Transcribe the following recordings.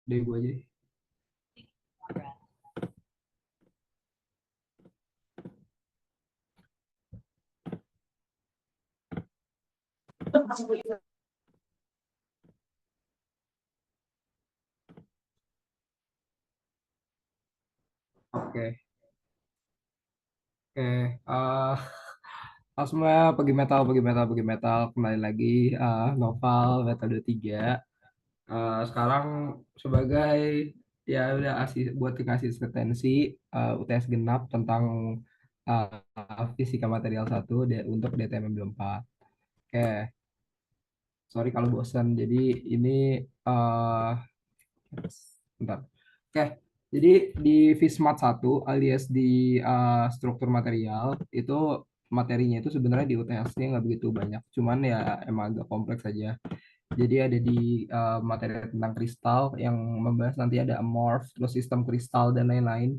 Dari gue aja deh. Oke, oke. eh Halo semua, pagi metal. Kembali lagi, Noval, metode 3. Sekarang sebagai, ya udah buat dikasih asistensi UTS genap tentang fisika material 1 untuk DTM 4. Oke, sorry kalau bosan. Jadi ini eh bentar. Oke, jadi di Fismat 1 alias di struktur material itu materinya itu sebenarnya di UTS-nya nggak begitu banyak, cuman ya emang agak kompleks aja. Jadi ada di materi tentang kristal yang membahas nanti ada amorph, terus sistem kristal dan lain-lain.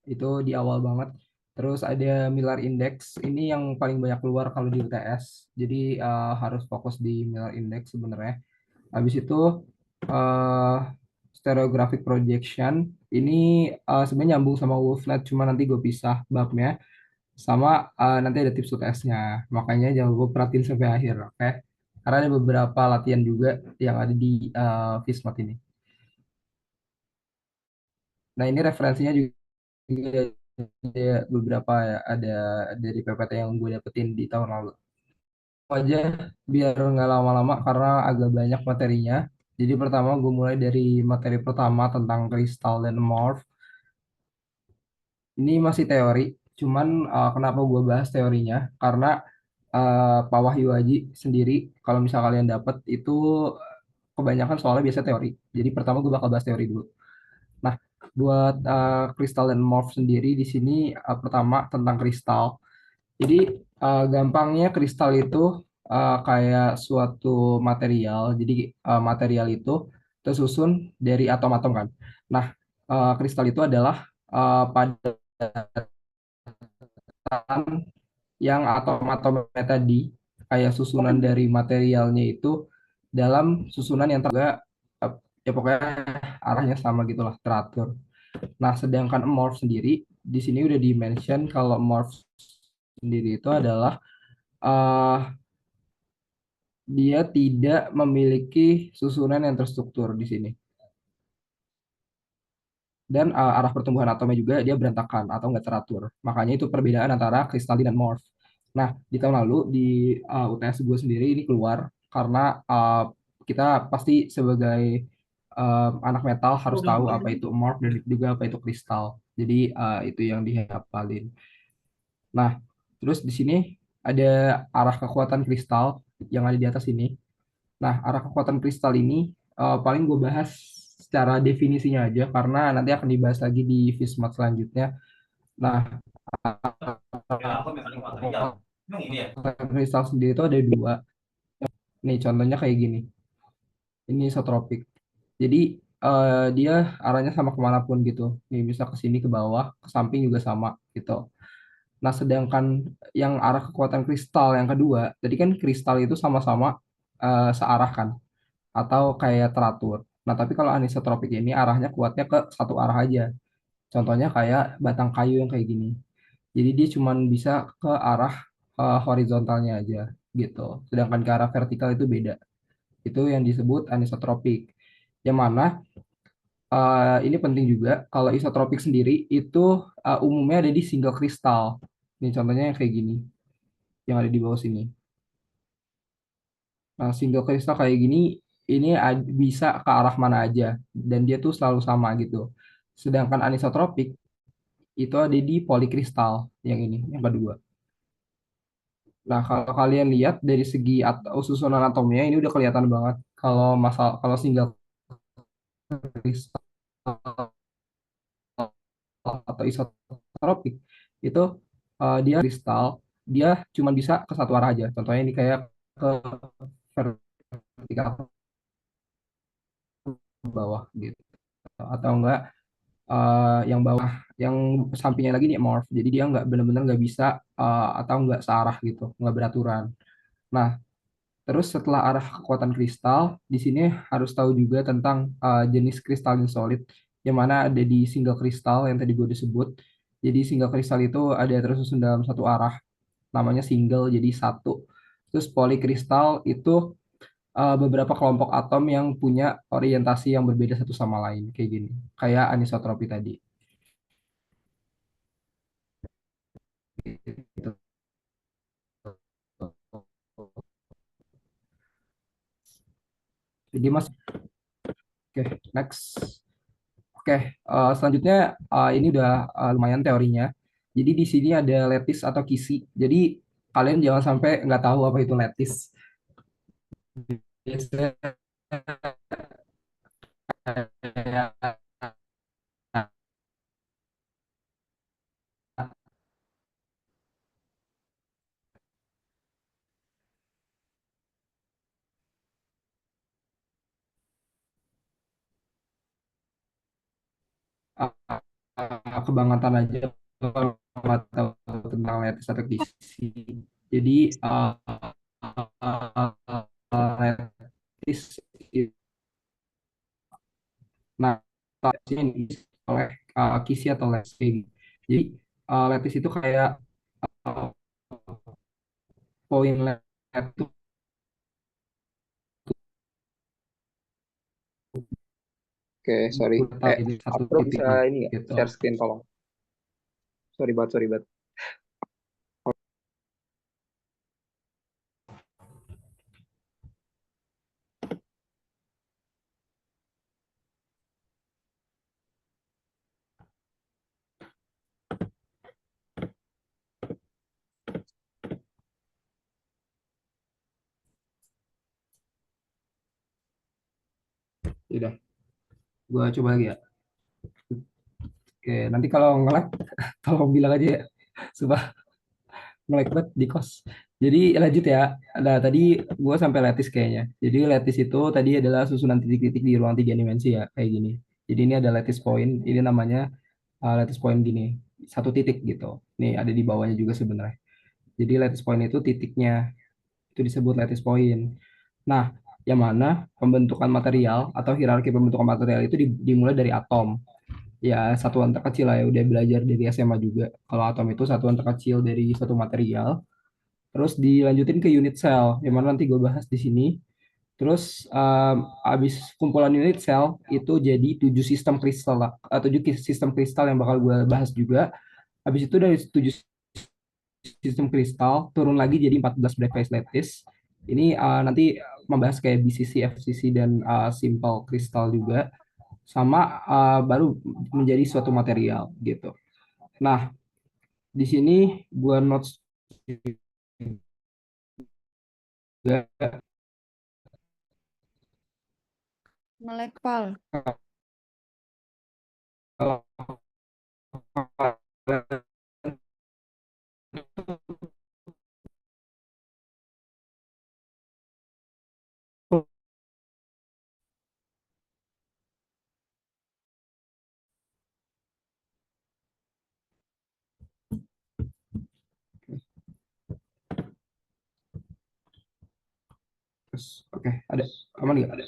Itu di awal banget. Terus ada Miller Index, ini yang paling banyak keluar kalau di UTS. Jadi harus fokus di Miller Index sebenarnya. Habis itu uh, stereographic projection ini sebenarnya nyambung sama Wolfnet, cuma nanti gue pisah babnya sama nanti ada tips UTS-nya. Makanya jangan lupa perhatiin sampai akhir, oke? Karena ada beberapa latihan juga yang ada di Fismat ini. Nah, ini referensinya juga ada beberapa ya, ada dari PPT yang gue dapetin di tahun lalu. Aja biar nggak lama-lama karena agak banyak materinya. Jadi pertama gue mulai dari materi pertama tentang kristal dan morph. Ini masih teori, cuman kenapa gue bahas teorinya? Karena Pak Wahyu Aji sendiri, kalau misal kalian dapat itu kebanyakan soalnya biasa teori. Jadi pertama gue bakal bahas teori dulu. Nah, buat kristal dan morph sendiri di sini pertama tentang kristal. Jadi gampangnya kristal itu kayak suatu material. Jadi material itu tersusun dari atom-atom kan. Nah, kristal itu adalah padat yang atom-atomnya tadi kayak susunan dari materialnya itu dalam susunan yang juga ya pokoknya arahnya sama gitulah, teratur. Nah, sedangkan morph sendiri di sini udah di-mention kalau morph sendiri itu adalah eh, dia tidak memiliki susunan yang terstruktur di sini. Dan arah pertumbuhan atomnya juga dia berantakan atau nggak teratur. Makanya itu perbedaan antara kristalin dan morph. Nah, di tahun lalu di UTS gue sendiri ini keluar karena kita pasti sebagai anak metal harus tahu apa itu morph dan juga apa itu kristal. Jadi itu yang dihafalin. Nah, terus di sini ada arah kekuatan kristal yang ada di atas ini. Nah, arah kekuatan kristal ini paling gue bahas secara definisinya aja karena nanti akan dibahas lagi di Fismat selanjutnya. Nah, kekuatan kristal sendiri itu ada dua. Nih, contohnya kayak gini. Ini isotropik. Jadi, dia arahnya sama kemanapun gitu. Nih, bisa ke sini, ke bawah, ke samping juga sama gitu. Nah, sedangkan yang arah kekuatan kristal yang kedua, tadi kan kristal itu sama-sama searah kan, atau kayak teratur. Nah, tapi kalau anisotropik ini arahnya kuatnya ke satu arah aja. Contohnya kayak batang kayu yang kayak gini. Jadi dia cuma bisa ke arah horizontalnya aja gitu. Sedangkan ke arah vertikal itu beda. Itu yang disebut anisotropik. Yang mana ini penting juga kalau isotropik sendiri itu umumnya ada di single kristal. Ini contohnya yang kayak gini, yang ada di bawah sini. Nah, single kristal kayak gini ini bisa ke arah mana aja dan dia tuh selalu sama gitu. Sedangkan anisotropik itu ada di polikristal yang ini, yang kedua. Nah, kalau kalian lihat dari segi susunan atomnya ini udah kelihatan banget kalau single kristal atau isotropik itu dia kristal dia cuma bisa ke satu arah aja. Contohnya ini kayak ke vertikal ke bawah gitu. Atau enggak yang bawah yang sampingnya lagi nih morph. Jadi dia nggak benar-benar nggak bisa atau nggak searah gitu, nggak beraturan. Nah, Terus setelah arah kekuatan kristal, di sini harus tahu juga tentang jenis kristalin solid, yang mana ada di single kristal yang tadi gue udah sebut. Jadi single kristal itu ada tersusun dalam satu arah, namanya single, jadi satu. Terus polikristal itu beberapa kelompok atom yang punya orientasi yang berbeda satu sama lain, kayak gini. Kayak anisotropi tadi. Gitu. Jadi mas, oke, next. Oke, selanjutnya ini udah lumayan teorinya. Jadi di sini ada lattice atau kisi. Jadi kalian jangan sampai nggak tahu apa itu lattice. Biasanya kayak, kebangetan aja kalau nggak tahu tentang lattice atau kisi. Jadi lattice itu, nah ini oleh kisi atau lattice kayak gitu. Jadi lattice itu kayak uh, poin lattice Oke, sorry. bulat jadi satu Bro titik bisa nih ini ya, gitu. share screen tolong. Sorry banget, sorry banget. Udah, gua coba lagi ya. Oke, nanti kalau nge-lag tolong bilang aja ya. Sumpah nge-lag banget di kos. Jadi lanjut ya. Nah, tadi gua sampai lattice kayaknya. Jadi lattice itu tadi adalah susunan titik-titik di ruang tiga dimensi ya, kayak gini. Jadi ini ada lattice point, ini namanya lattice point gini. Satu titik gitu. Nih ada di bawahnya juga sebenarnya. Jadi lattice point itu titiknya, itu disebut lattice point. Nah, yang mana pembentukan material atau hierarki pembentukan material itu dimulai dari atom. Ya, satuan terkecil lah ya, udah belajar dari SMA juga. Kalau atom itu satuan terkecil dari satu material. Terus dilanjutin ke unit cell, yang mana nanti gue bahas di sini. Terus abis kumpulan unit cell itu jadi 7 sistem kristal lah, 7 sistem kristal yang bakal gue bahas juga. Habis itu dari 7 sistem kristal turun lagi jadi 14 black phase lattice. Ini nanti membahas kayak BCC, FCC dan simple kristal juga, sama baru menjadi suatu material gitu. Nah, di sini gua notes juga Melek, Pal. kalau terus oke, ada aman nggak? Ada.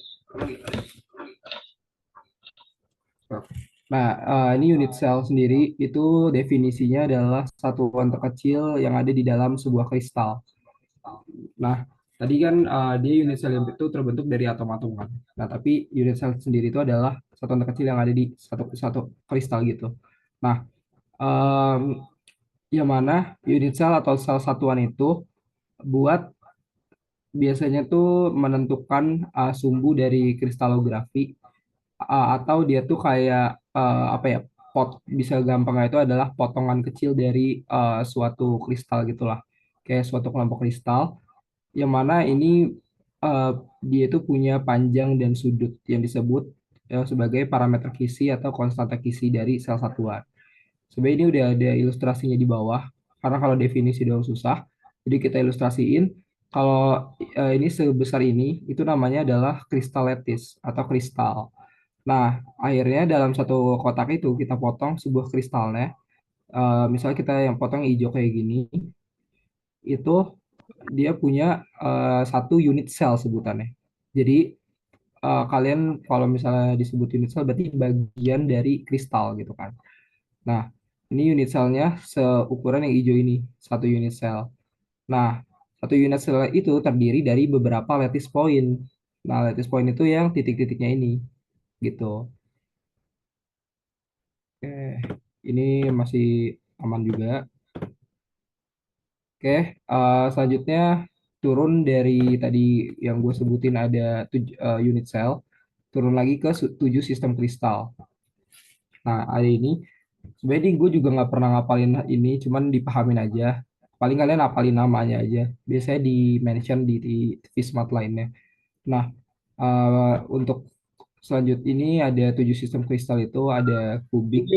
Nah, ini unit sel sendiri itu definisinya adalah satuan terkecil yang ada di dalam sebuah kristal. Nah, tadi kan dia unit sel itu terbentuk dari atom-atom kan. Nah, tapi unit sel sendiri itu adalah satuan terkecil yang ada di satu satu kristal gitu. Nah, em, yang mana unit sel atau sel satuan itu buat biasanya tuh menentukan sumbu dari kristalografi, atau dia tuh kayak apa ya, bisa gampangnya itu adalah potongan kecil dari suatu kristal gitulah, kayak suatu kelompok kristal yang mana ini eh, dia itu punya panjang dan sudut yang disebut sebagai parameter kisi atau konstanta kisi dari sel satuan. Sebenarnya ini udah ada ilustrasinya di bawah, karena kalau definisi doang susah. Jadi kita ilustrasiin, kalau ini sebesar ini, itu namanya adalah kristal lattice atau kristal. Nah, akhirnya dalam satu kotak itu kita potong sebuah kristalnya. Misalnya kita yang potong hijau kayak gini, itu dia punya satu unit sel sebutannya. Jadi kalian kalau misalnya disebut unit sel berarti bagian dari kristal gitu kan. Nah, ini unit selnya seukuran yang hijau ini, satu unit sel. Nah, satu unit sel itu terdiri dari beberapa lattice point. Nah, lattice point itu yang titik-titiknya ini, gitu. Oke, ini masih aman juga. Oke, selanjutnya turun dari tadi yang gue sebutin ada unit cell, turun lagi ke 7 sistem kristal. Nah, hari ini sebenarnya gue juga nggak pernah ngapalin ini, cuman dipahamin aja. Paling kalian hafalin namanya aja. Biasanya di mention di Vismart lainnya. Nah, untuk selanjut ini ada 7 sistem kristal itu ada kubik.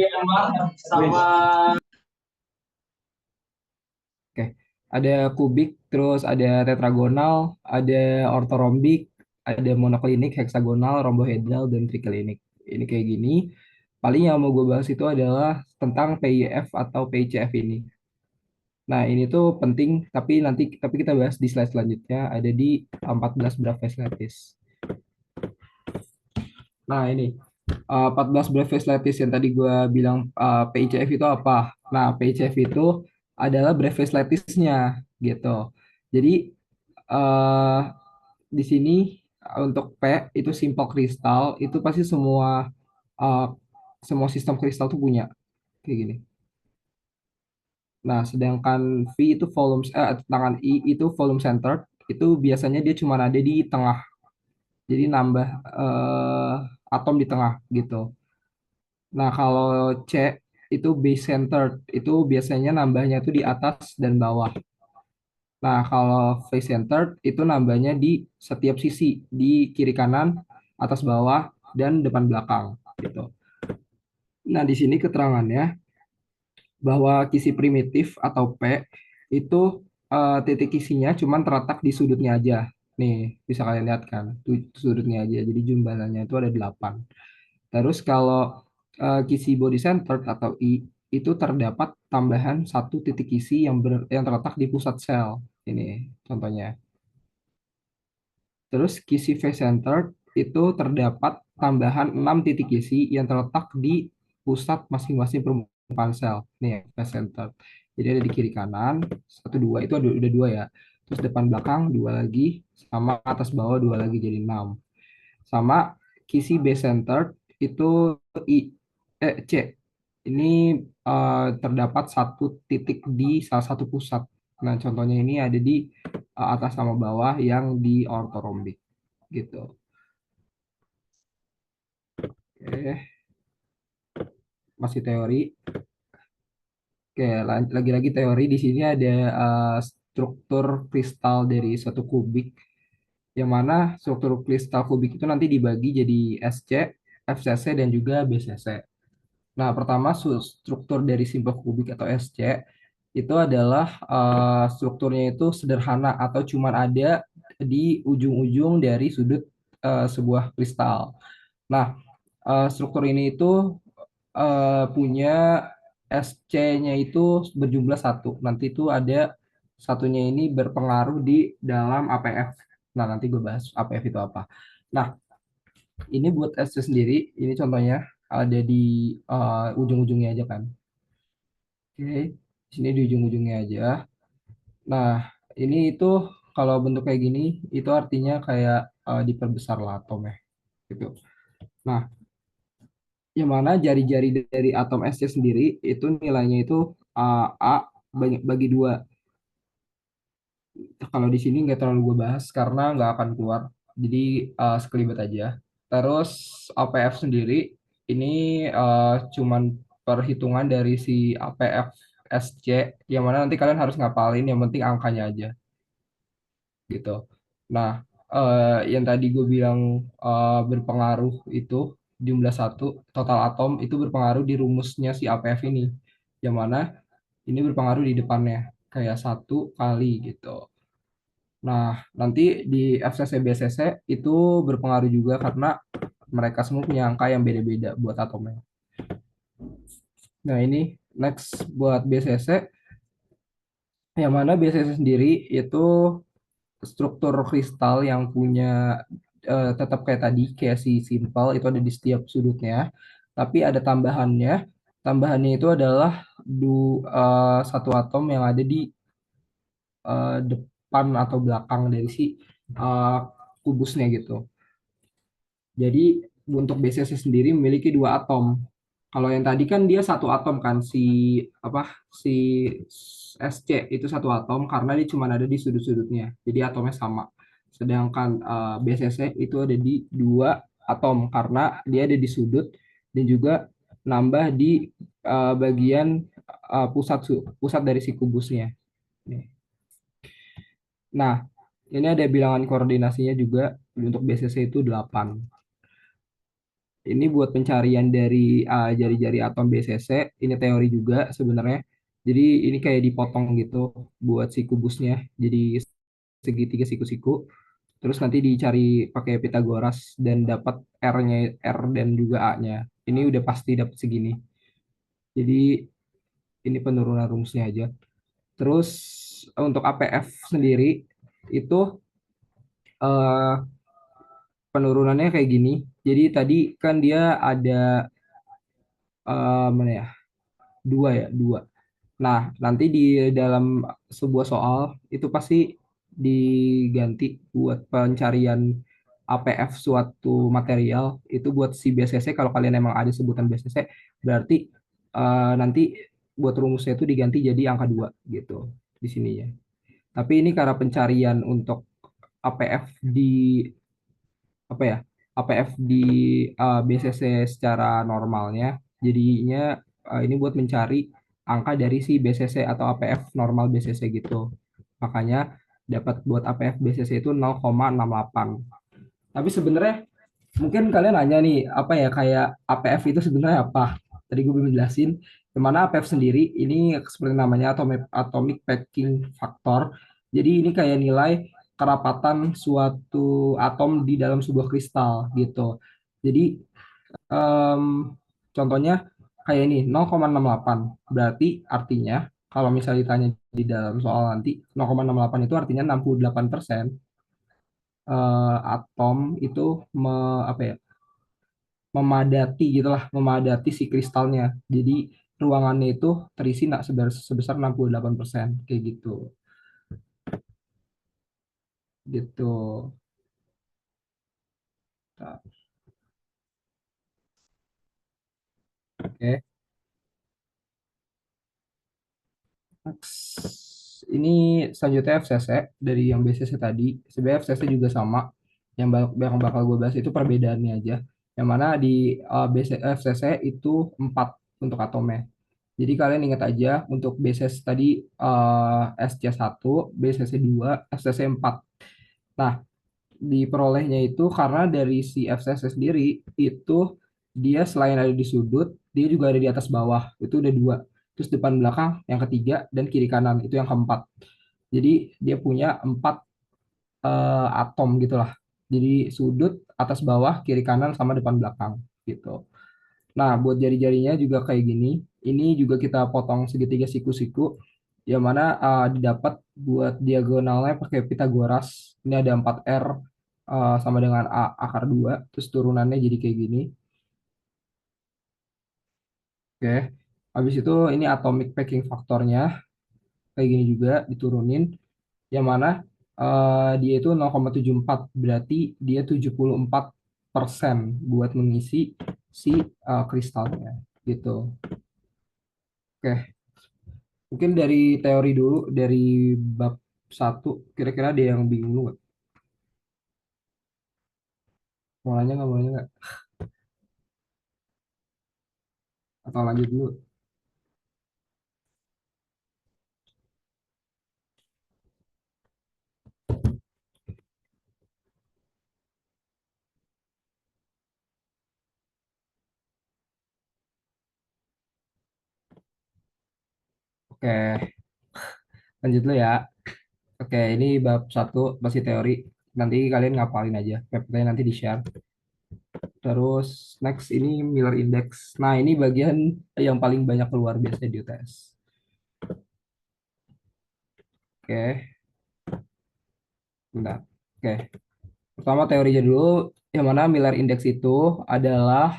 Oke, ada kubik, terus ada tetragonal, ada ortorombik, ada monoklinik, heksagonal, rombohedral, dan triklinik. Ini kayak gini. Paling yang mau gue bahas itu adalah tentang PIF atau PICF ini. Nah, ini tuh penting, tapi kita bahas di slide selanjutnya, ada di 14 Bravais Lattice. Nah, ini 14 Bravais Lattice yang tadi gue bilang PICF itu apa? Nah, PICF itu adalah Bravais Lattice-nya gitu. Jadi eh di sini untuk P itu simple kristal itu pasti eh, semua sistem kristal tuh punya kayak gini. Nah, sedangkan V itu tangan I itu volume centered itu biasanya dia cuma ada di tengah. Jadi nambah atom di tengah gitu. Nah, kalau C itu base centered itu biasanya nambahnya itu di atas dan bawah. Nah, kalau face centered itu nambahnya di setiap sisi, di kiri kanan, atas bawah, dan depan belakang gitu. Nah, di sini keterangannya bahwa kisi primitif atau P itu titik kisinya cuma terletak di sudutnya aja. Nih, bisa kalian lihat kan, sudutnya aja. Jadi jumlahnya itu ada 8. Terus kalau kisi body centered atau I itu terdapat tambahan satu titik kisi yang terletak di pusat sel. Ini contohnya. Terus kisi face centered itu terdapat tambahan 6 titik kisi yang terletak di pusat masing-masing permukaan sel. Nih ya, face centered. Jadi ada di kiri kanan, satu dua itu udah dua ya. Terus depan belakang dua lagi, sama atas bawah dua lagi jadi 6. Sama kisi base centered itu I, C. Ini terdapat satu titik di salah satu pusat. Nah, contohnya ini ada di atas sama bawah yang di ortorombik gitu. Oke, masih teori. Oke, lagi-lagi teori di sini ada struktur kristal dari suatu kubik yang mana struktur kristal kubik itu nanti dibagi jadi SC, FCC dan juga BCC. Nah, pertama struktur dari simpel kubik atau SC itu adalah strukturnya itu sederhana atau cuman ada di ujung-ujung dari sudut sebuah kristal. Nah, struktur ini itu punya SC-nya itu berjumlah satu. Nanti itu ada satunya ini berpengaruh di dalam APF. Nah, nanti gue bahas APF itu apa. Nah, ini buat SC sendiri, ini contohnya ada di ujung-ujungnya aja kan. Oke, sini di ujung-ujungnya aja. Nah, ini itu kalau bentuk kayak gini, itu artinya kayak diperbesar lah atomnya gitu. Nah, yang mana jari-jari dari atom SC sendiri itu nilainya itu A banyak bagi dua. Kalau di sini nggak terlalu gue bahas karena nggak akan keluar. Jadi sekelibet aja. Terus APF sendiri ini cuman perhitungan dari si APF SC yang mana nanti kalian harus ngapalin yang penting angkanya aja gitu. Nah, yang tadi gue bilang berpengaruh itu jumlah satu total atom itu berpengaruh di rumusnya si APF ini, yang mana ini berpengaruh di depannya kayak satu kali gitu. Nah, nanti di FCC BCC itu berpengaruh juga karena mereka semua punya angka yang beda-beda buat atomnya. Nah, ini next buat BCC Yang mana BCC sendiri itu struktur kristal yang punya tetap kayak tadi, kayak si simple itu ada di setiap sudutnya. Tapi ada tambahannya. Tambahannya itu adalah satu atom yang ada di depan atau belakang dari si eh, kubusnya gitu. Jadi untuk BCC sendiri memiliki dua atom. Kalau yang tadi kan dia satu atom kan apa si SC itu satu atom karena dia cuma ada di sudut-sudutnya. Jadi atomnya sama. Sedangkan BCC itu ada di dua atom karena dia ada di sudut dan juga nambah di bagian pusat dari si kubusnya. Nih. Nah, ini ada bilangan koordinasinya juga untuk BCC itu 8. Ini buat pencarian dari jari-jari atom BCC. Ini teori juga sebenarnya. Jadi ini kayak dipotong gitu buat si kubusnya. Jadi segitiga siku-siku. Terus nanti dicari pakai Pitagoras dan dapat R-nya, R dan juga A-nya. Ini udah pasti dapat segini. Jadi ini penurunan rumusnya aja. Terus untuk APF sendiri itu eh, penurunannya kayak gini. Jadi tadi kan dia ada mana ya? Dua ya, dua. Nah, nanti di dalam sebuah soal itu pasti diganti buat pencarian APF suatu material itu buat si BCC kalau kalian emang ada sebutan BCC berarti nanti buat rumusnya itu diganti jadi angka 2 gitu di sininya. Tapi ini karena pencarian untuk APF di apa ya APF di BCC secara normalnya jadinya ini buat mencari angka dari si BCC atau APF normal BCC gitu makanya dapat buat APF BCC itu 0,68. Tapi sebenarnya mungkin kalian nanya nih apa ya kayak APF itu sebenarnya apa, tadi gue belum jelasin gimana APF sendiri ini seperti namanya atomic packing factor. Jadi ini kayak nilai kerapatan suatu atom di dalam sebuah kristal gitu. Jadi em, contohnya kayak ini 0,68 berarti artinya kalau misalnya ditanya di dalam soal nanti 0,68 itu artinya 68% atom itu apa ya memadati gitulah memadati si kristalnya. Jadi ruangannya itu terisi nak sebesar 68% kayak gitu. Gitu. Nah, oke. Next. Ini selanjutnya FCC dari yang BCC tadi. Sebenarnya FCC juga sama. Yang bakal gue bahas itu perbedaannya aja. Yang mana di FCC itu 4 untuk atomnya. Jadi kalian ingat aja untuk BCC tadi SC1, BCC2, FCC4. Nah, diperolehnya itu karena dari si FCC sendiri itu dia selain ada di sudut, dia juga ada di atas bawah. Itu udah dua. Terus depan belakang yang ketiga dan kiri kanan itu yang keempat. Jadi dia punya 4 atom gitulah. Jadi sudut, atas bawah, kiri kanan sama depan belakang gitu. Nah, buat jari-jarinya juga kayak gini. Ini juga kita potong segitiga siku-siku yang mana didapat buat diagonalnya pakai Pitagoras. Ini ada 4R sama dengan A akar 2 terus turunannya jadi kayak gini. Oke. Habis itu ini atomic packing faktornya kayak gini juga diturunin yang mana dia itu 0,74 berarti dia 74% buat mengisi si kristalnya gitu. Oke. Mungkin dari teori dulu, dari bab satu, kira-kira ada yang bingung dulu nggak? Mau nanya nggak, mau nanya nggak? Atau lanjut dulu? Oke, lanjut dulu ya. Oke, ini bab satu masih teori. Nanti kalian ngapalin aja. PPT nanti di-share. Terus next ini Miller Index. Nah, ini bagian yang paling banyak keluar biasanya di UTS. Oke, bentar. Oke, pertama teorinya dulu, yang mana Miller Index itu adalah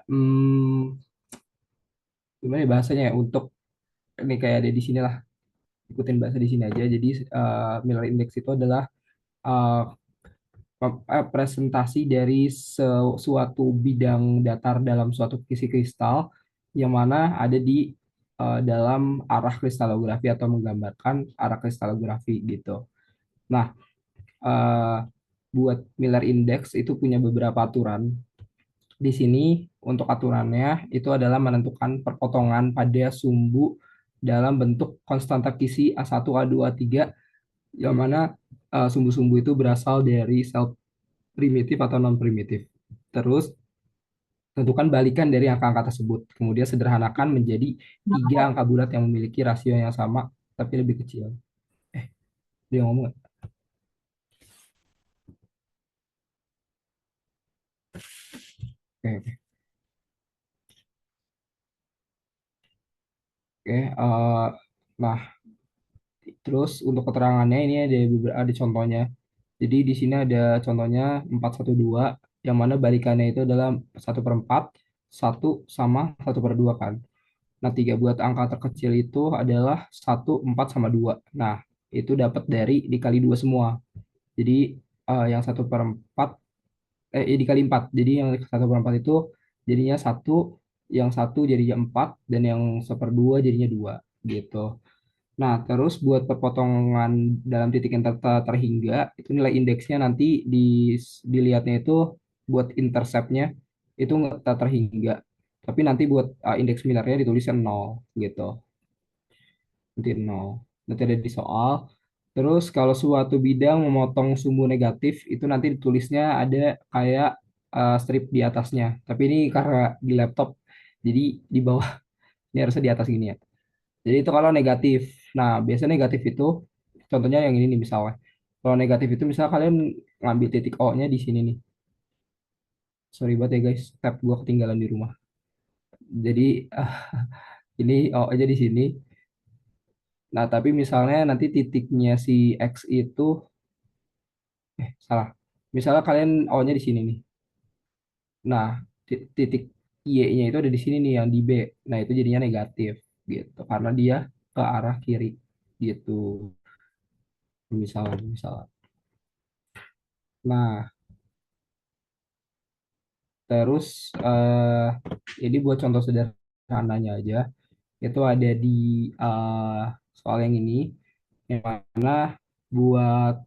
hmm, gimana ya bahasanya ya untuk ini kayak ada di sini lah, ikutin bahasa di sini aja. Jadi Miller Index itu adalah uh, presentasi dari suatu bidang datar dalam suatu kisi kristal yang mana ada di dalam arah kristalografi atau menggambarkan arah kristalografi gitu. Nah, eh, buat Miller Index itu punya beberapa aturan. Di sini untuk aturannya itu adalah menentukan perpotongan pada sumbu dalam bentuk konstanta kisi A1, A2, A3 yang mana sumbu-sumbu itu berasal dari sel primitif atau non primitif. Terus tentukan balikan dari angka-angka tersebut. Kemudian sederhanakan menjadi tiga angka bulat yang memiliki rasio yang sama tapi lebih kecil. Eh, dia ngomong nggak? Oke, oke. Oke, nah, terus untuk keterangannya ini ada contohnya. Jadi di sini ada contohnya 412 yang mana balikannya itu adalah 1/4, 1 sama 1/2 kan. Nah, 3 buat angka terkecil itu adalah 1, 4 sama 2. Nah, itu dapat dari dikali 2 semua. Jadi yang 1/4 dikali 4. Jadi yang 1/4 itu jadinya 1, yang 1 jadinya 4, dan yang 1/2 jadinya 2 gitu. Nah, terus buat perpotongan dalam titik yang terhingga, itu nilai indeksnya nanti dilihatnya itu buat interceptnya itu nggak tak terhingga. Tapi nanti buat indeks Millernya ditulisnya 0 gitu. Nanti 0. Nanti ada di soal. Terus kalau suatu bidang memotong sumbu negatif, itu nanti ditulisnya ada kayak strip di atasnya. Tapi ini karena di laptop, jadi di bawah, ini harusnya di atas gini ya. Jadi itu kalau negatif. Nah, biasanya negatif itu contohnya yang ini nih misalnya. Kalau negatif itu misalnya kalian ngambil titik O-nya di sini nih. Sorry banget ya guys, tab gua ketinggalan di rumah. Jadi ini O aja di sini. Nah, tapi misalnya nanti titiknya si X itu salah. Misalnya kalian O-nya di sini nih. Nah, titik Y-nya itu ada di sini nih yang di B. Nah, itu jadinya negatif gitu karena dia ke arah kiri gitu. Misalnya. Nah, terus ini buat contoh sederhananya aja, itu ada di eh, soal yang ini, yang mana buat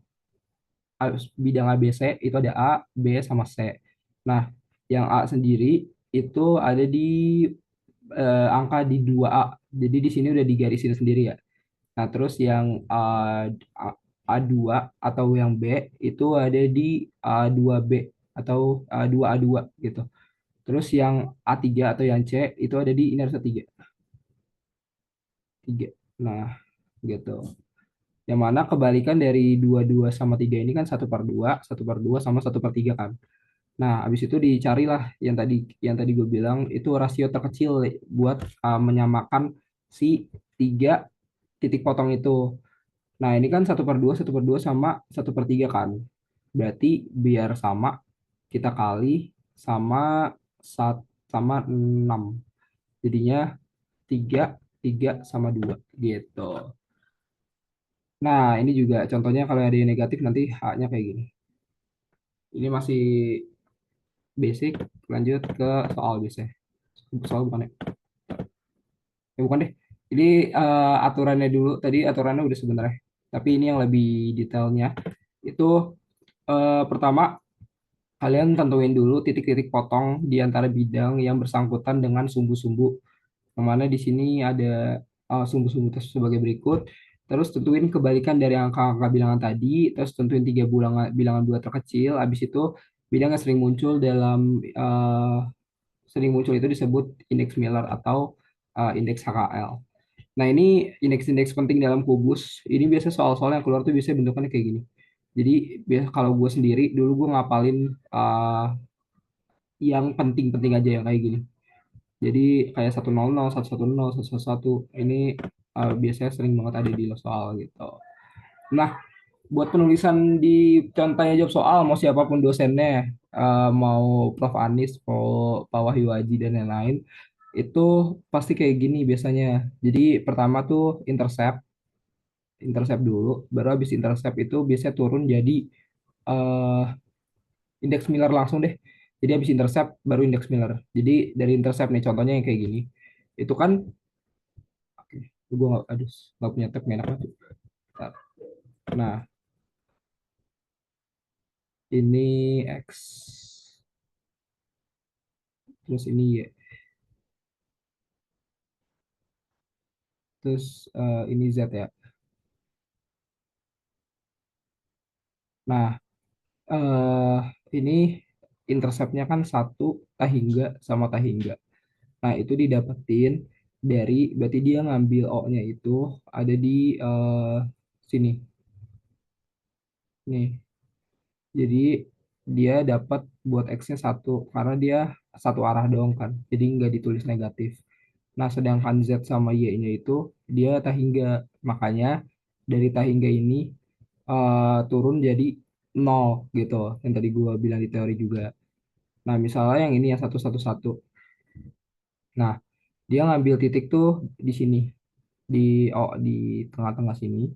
bidang ABC itu ada A, B, sama C. Nah, yang A sendiri itu ada di angka di 2A. Jadi di sini udah digarisin sendiri ya. Nah, terus yang A2 atau yang B itu ada di A2B atau A2A2 gitu. Terus yang A3 atau yang C itu ada di inersia 3. 3. Nah, gitu. Yang mana kebalikan dari 22 sama 3 ini kan 1/2, 1/2 sama 1/3 kan. Nah, habis itu dicarilah yang tadi gue bilang itu rasio terkecil buat menyamakan si tiga titik potong itu. Nah, ini kan 1/2 sama 1/3 kan. Berarti biar sama kita kali sama sat, sama 6. Jadinya 3 3 sama 2 gitu. Nah, ini juga contohnya kalau ada yang negatif nanti H-nya kayak gini. Ini masih basic, lanjut ke soal biasanya. Soal bukan ya? Bukan deh. Ini aturannya dulu. Tadi aturannya udah sebenarnya. Tapi ini yang lebih detailnya. Itu pertama kalian tentuin dulu titik-titik potong di antara bidang yang bersangkutan dengan sumbu-sumbu. Yang mana di sini ada sumbu-sumbu sebagai berikut. Terus tentuin kebalikan dari angka-angka bilangan tadi. Terus tentuin tiga bilangan bulat terkecil. Habis itu bidang yang sering muncul itu disebut indeks Miller atau indeks HKL. Nah, ini indeks-indeks penting dalam kubus. Ini biasa soal-soal yang keluar tuh biasanya bentukannya kayak gini. Jadi biasa kalau gue sendiri dulu gue ngapalin yang penting-penting aja yang kayak gini. Jadi kayak 100, 110, 111 ini biasanya sering banget ada di soal gitu. Nah, buat penulisan di contohnya jawab soal mau siapapun dosennya, mau Prof Anis, mau Pak Wahyu Aji dan lain-lain, itu pasti kayak gini biasanya. Jadi pertama tuh intercept, intercept dulu, baru habis intercept itu biasanya turun jadi eh, indeks Miller langsung deh. Jadi habis intercept baru indeks Miller. Jadi dari intercept nih contohnya yang kayak gini. Itu kan, oke, gue nggak, aduh, nggak punya tab enak banget. Nah, ini X, terus ini Y, terus ini Z ya. Nah, eh ini interceptnya kan satu tahingga sama tahingga. Nah, itu didapetin dari, berarti dia ngambil O-nya itu ada di sini. Nih, jadi dia dapat buat X-nya satu karena dia satu arah doang kan. Jadi nggak ditulis negatif. Nah, sedangkan Z sama Y-nya itu dia tahingga. Makanya dari tahingga ini turun jadi nol gitu. Yang tadi gua bilang di teori juga. Nah, misalnya yang ini yang 111. Nah, dia ngambil titik tuh di sini, di di tengah-tengah sini.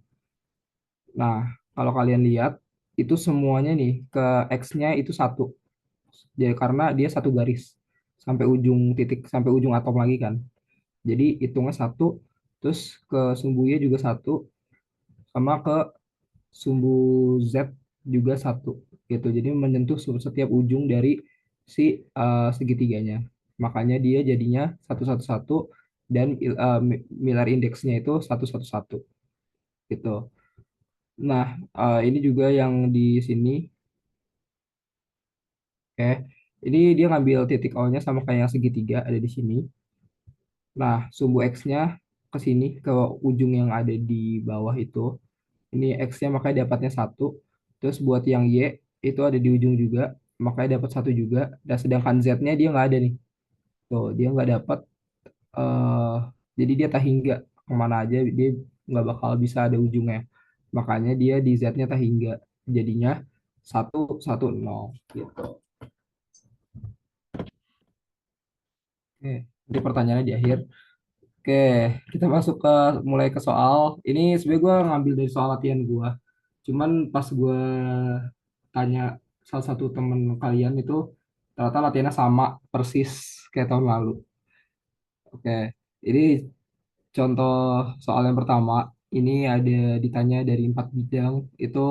Nah, kalau kalian lihat itu semuanya nih ke X-nya itu satu. Jadi karena dia satu garis sampai ujung titik, sampai ujung atom lagi kan. Jadi hitungnya satu, terus ke sumbu Y juga satu, sama ke sumbu Z juga satu gitu. Jadi menyentuh setiap ujung dari si segitiganya. Makanya dia jadinya 111 dan Miller indeksnya itu 111 gitu. Nah, ini juga yang di sini, oke. Ini dia ngambil titik O-nya sama kayak yang segitiga ada di sini. Nah, sumbu X-nya ke sini, ke ujung yang ada di bawah itu. Ini X-nya makanya dapatnya satu. Terus buat yang Y itu ada di ujung juga, makanya dapat satu juga. Dan sedangkan Z-nya dia nggak ada nih. Tuh, dia nggak dapat. eh jadi dia tahingga kemana aja, dia nggak bakal bisa ada ujungnya. Makanya dia di Z-nya tahingga. Jadinya 110 gitu. Oke, jadi pertanyaannya di akhir. Oke, kita masuk ke, mulai ke soal. Ini sebenarnya gue ngambil dari soal latihan gue. Cuman pas gue tanya salah satu temen kalian itu, ternyata latihannya sama persis kayak tahun lalu. Oke, ini contoh soal yang pertama. Ini ada ditanya dari 4 bidang, itu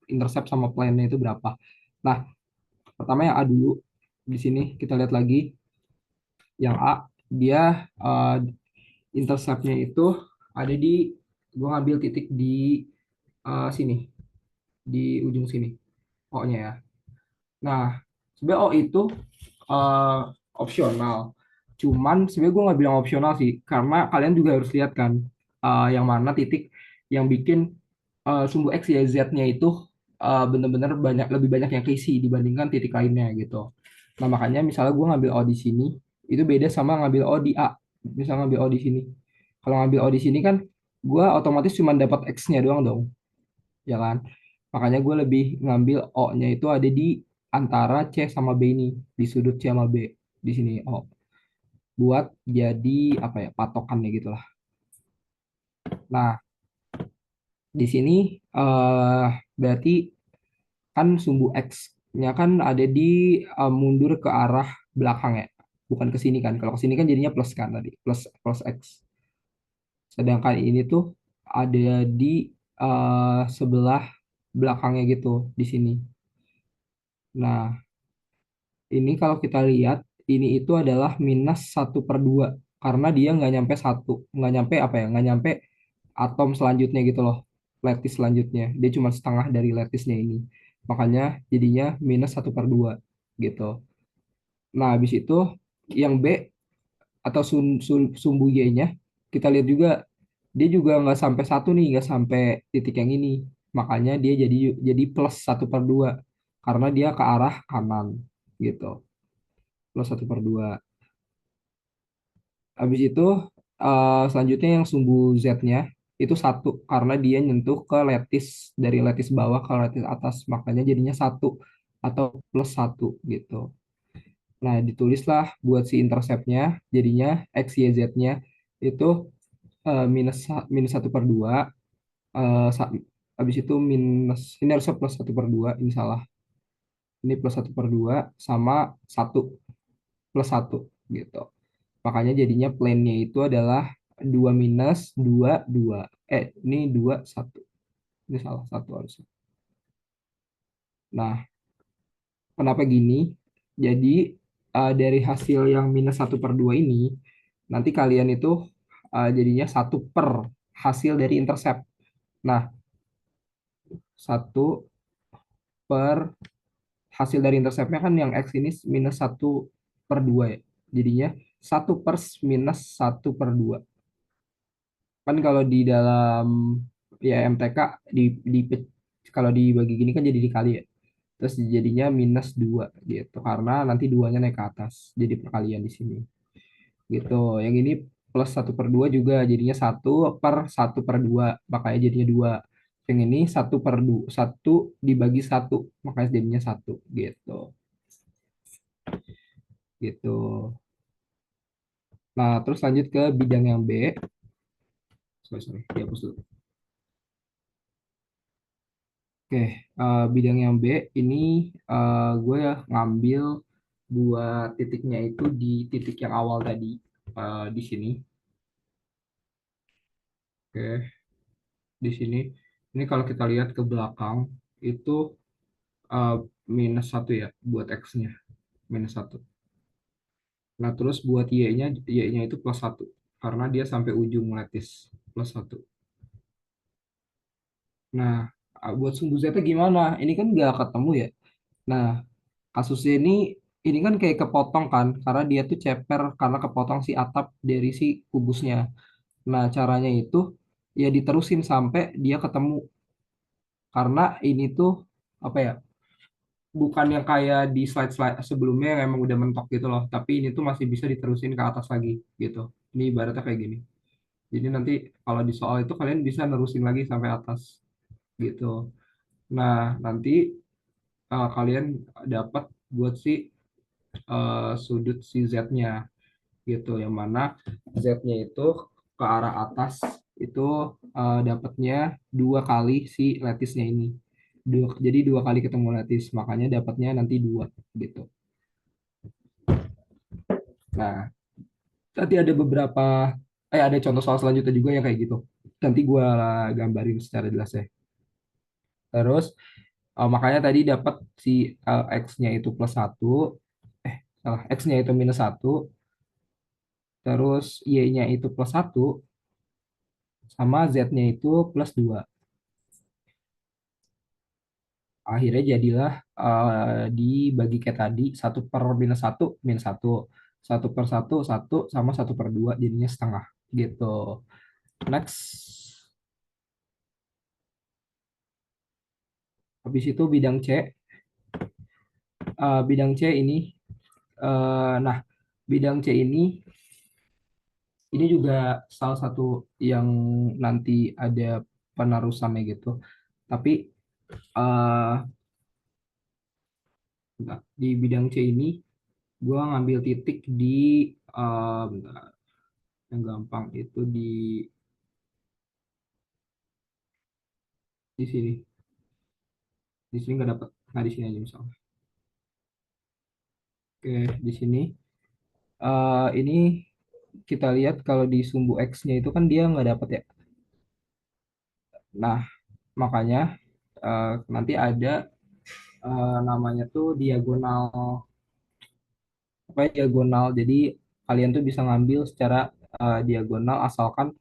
intercept sama plan-nya itu berapa. Nah, pertama yang A dulu. Di sini kita lihat lagi. Yang A, dia interceptnya itu ada di, gue ngambil titik di sini, di ujung sini, O-nya ya. Nah, sebenarnya O itu eh, opsional. Cuman sebenarnya gue nggak bilang opsional sih, karena kalian juga harus lihat kan yang mana titik yang bikin sumbu X, Y, Z-nya itu bener-bener banyak, lebih banyak yang keisi dibandingkan titik lainnya gitu. Nah, makanya misalnya gue ngambil O di sini, itu beda sama ngambil O di A. Misalnya ngambil O di sini. Kalau ngambil O di sini kan, gue otomatis cuma dapat X-nya doang dong, ya kan? Makanya gue lebih ngambil O-nya itu ada di antara C sama B ini, di sudut C sama B, di sini O. Buat jadi apa ya, patokannya gitu lah. Nah, di sini berarti kan sumbu X-nya kan ada di mundur ke arah belakang ya. Bukan ke sini kan. Kalau ke sini kan jadinya plus kan tadi, plus plus X. Sedangkan ini tuh ada di sebelah belakangnya gitu di sini. Nah, ini kalau kita lihat ini itu adalah -1/2 karena dia nggak nyampe satu, nggak nyampe apa ya, nggak nyampe atom selanjutnya gitu loh, lattice selanjutnya. Dia cuma setengah dari lattice-nya ini. Makanya jadinya -1/2 gitu. Nah, habis itu yang B atau sumbu Y-nya kita lihat juga, dia juga nggak sampai satu nih, nggak sampai titik yang ini. Makanya dia jadi +1/2 karena dia ke arah kanan gitu. +1/2. Habis itu Selanjutnya yang sumbu Z-nya itu satu karena dia nyentuh ke lattice dari lattice bawah ke lattice atas, makanya jadinya satu atau plus satu gitu. Nah, ditulislah buat si interceptnya jadinya X, Y, Z-nya itu minus 1/2. eh, sa- Habis itu minus, ini harusnya plus 1/2, ini salah. Ini plus 1/2 sama satu plus satu gitu. Makanya jadinya plane-nya itu adalah 2 minus 2 2. Ini 2 1. Ini salah satu harusnya. Nah, kenapa gini? Jadi dari hasil yang minus 1/2 ini, nanti kalian itu jadinya satu per hasil dari intercept. Nah, satu per hasil dari interceptnya kan yang X ini minus 1/2 ya. Jadinya satu per minus 1/2. Kan kalau di dalam ya MTK di kalau dibagi gini kan jadi dikali ya. Terus jadinya minus 2 gitu. Karena nanti duanya naik ke atas. Jadi perkalian di sini. Gitu. Yang ini plus 1/2 juga jadinya satu per 1/2. Makanya jadinya 2. Yang ini 1/2. Satu dibagi satu. Makanya jadinya satu gitu. Gitu. Nah, terus lanjut ke bidang yang B. Sorry, dihapus dulu. Oke, bidang yang B ini gue ngambil buat titiknya itu di titik yang awal tadi di sini. Oke, di sini. Ini kalau kita lihat ke belakang itu eh, minus satu ya buat X-nya minus satu. Nah, terus buat Y-nya itu plus satu karena dia sampai ujung lattice plus satu. Nah, buat sumbu Z gimana? Ini kan nggak ketemu ya. Nah, kasusnya ini kan kayak kepotong kan karena dia tuh ceper karena kepotong si atap dari si kubusnya. Nah, caranya itu ya diterusin sampai dia ketemu karena ini tuh apa ya? Bukan yang kayak di slide-slide sebelumnya yang emang udah mentok gitu loh, tapi ini tuh masih bisa diterusin ke atas lagi gitu. Ini ibaratnya kayak gini. Jadi nanti kalau di soal itu kalian bisa nerusin lagi sampai atas gitu. Nah, nanti kalian dapat buat si sudut si Z-nya gitu, yang mana Z-nya itu ke arah atas itu dapatnya dua kali si lattice-nya ini. Jadi dua kali ketemu lattice, makanya dapatnya nanti dua gitu. Nah, nanti ada beberapa, ada contoh soal selanjutnya juga yang kayak gitu. Nanti gue gambarin secara jelas ya. Terus makanya tadi dapat si X-nya itu plus satu, salah, X-nya itu minus satu, terus Y-nya itu plus satu, sama Z-nya itu plus dua. Akhirnya jadilah dibagi kayak tadi, satu per minus satu, satu per satu, sama 1/2 jadinya setengah gitu. Next, habis itu bidang C. Bidang C ini, nah bidang C ini juga salah satu yang nanti ada penerusannya gitu. Tapi eh, di bidang C ini gue ngambil titik di bentar, yang gampang itu di sini. Di sini nggak dapat. Nah, di sini aja misalnya. Oke, di sini ini kita lihat kalau di sumbu X-nya itu kan dia nggak dapat ya. Nah, makanya nanti ada namanya tuh diagonal, apa ya, diagonal. Jadi kalian tuh bisa ngambil secara diagonal asalkan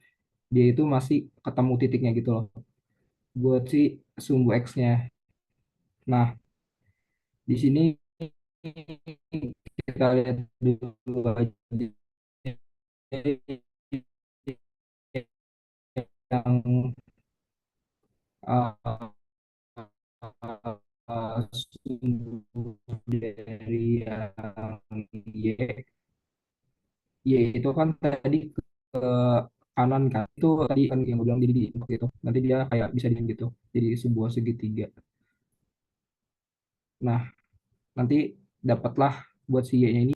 dia itu masih ketemu titiknya gitu loh. Buat si sumbu X-nya. Nah, di sini kita lihat dulu aja yang uh, sumbu dari yang Y, Y itu kan tadi kanan kan. Itu tadi kan yang gue bilang jadi di gitu. Nanti dia kayak bisa diem gitu. Jadi sebuah segitiga. Nah, nanti dapatlah buat si Y-nya ini.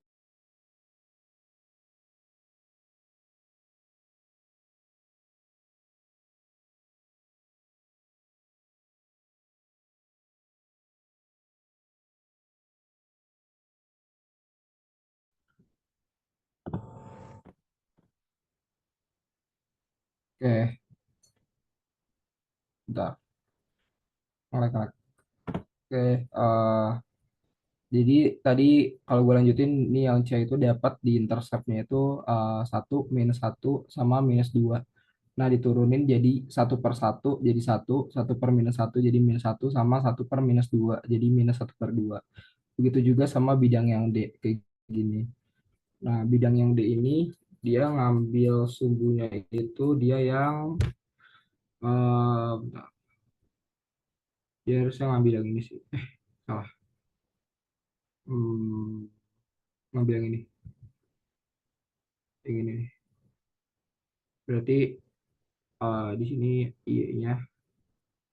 Oke, bentar. Ngelek-ngelek. Oke, jadi tadi kalau gue lanjutin, ini yang C itu dapat di interceptnya itu 1, -1, sama -2. Nah, diturunin jadi 1/1 jadi 1, 1/-1 jadi -1, sama 1/-2 jadi -1/2. Begitu juga sama bidang yang D, kayak gini. Nah, bidang yang D ini, dia ngambil sumbunya itu, dia yang, bentar. Dia harusnya ngambil yang ini sih. Salah. Hmm, ngambil yang ini nih. Berarti di sini Y-nya,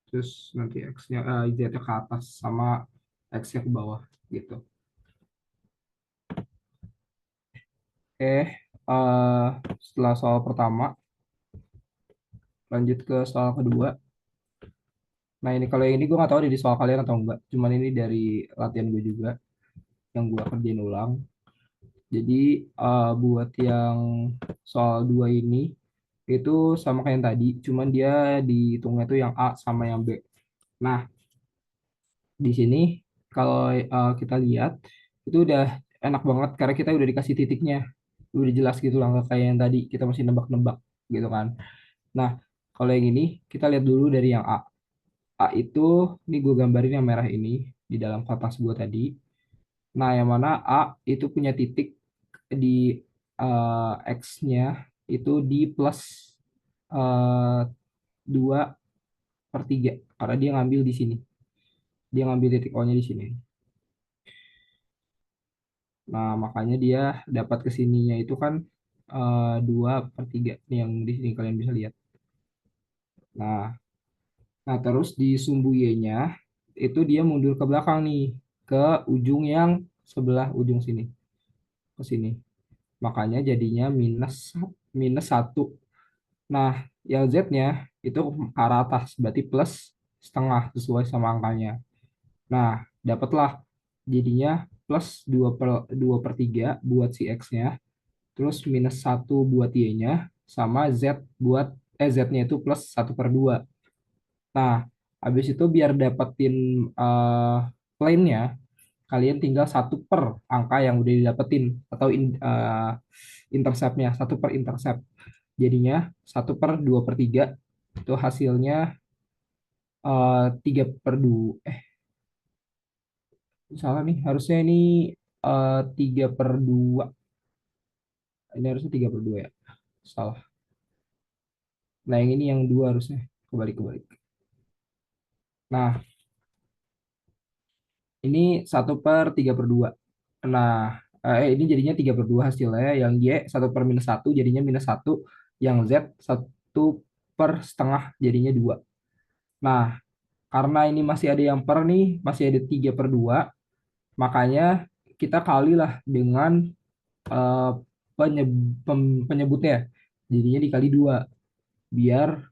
terus nanti X-nya, Z-nya ke atas, sama X-nya ke bawah, gitu. Oke, setelah soal pertama, lanjut ke soal kedua. Nah, ini kalau yang ini gue nggak tahu di soal kalian atau enggak. Cuman ini dari latihan gue juga, yang gue kerjain ulang. Jadi, buat yang soal 2 ini, itu sama kayak yang tadi, cuman dia dihitungnya tuh yang A sama yang B. Nah, di sini kalau kita lihat, itu udah enak banget karena kita udah dikasih titiknya. Udah jelas gitu lah, nggak kayak yang tadi, kita masih nebak-nebak gitu kan. Nah, kalau yang ini, kita lihat dulu dari yang A. A itu, ini gue gambarin yang merah ini, di dalam kertas gue tadi. Nah, yang mana A itu punya titik di X-nya itu di plus 2/3. Karena dia ngambil di sini. Dia ngambil titik O-nya di sini. Nah, makanya dia dapat kesininya itu kan 2/3. Nih yang di sini kalian bisa lihat. Nah, nah, terus di sumbu Y-nya itu dia mundur ke belakang nih, ke ujung yang sebelah ujung sini, ke sini. Makanya jadinya minus 1. Nah, yang Z-nya itu ke arah atas, berarti plus setengah sesuai sama angkanya. Nah, dapatlah jadinya plus 2/3 buat si X-nya, terus -1 buat Y-nya, sama Z-nya itu plus 1/2. Nah, habis itu biar dapetin eh plane-nya, kalian tinggal 1/angka yang udah didapetin, atau intercept-nya, 1/intercept. Jadinya 1/2/3 itu hasilnya 3/2. Salah nih, harusnya ini 3/2. Ini harusnya 3/2 ya. Salah. Nah, yang ini yang dua harusnya. Kebalik-kebalik. Nah, ini 1/3/2. Nah, ini jadinya 3/2 hasilnya. Yang Y 1/-1 jadinya -1. Yang Z 1/2 jadinya 2. Nah, karena ini masih ada yang per nih, masih ada 3/2, makanya kita kalilah dengan eh, penyebutnya. Jadinya dikali 2. Biar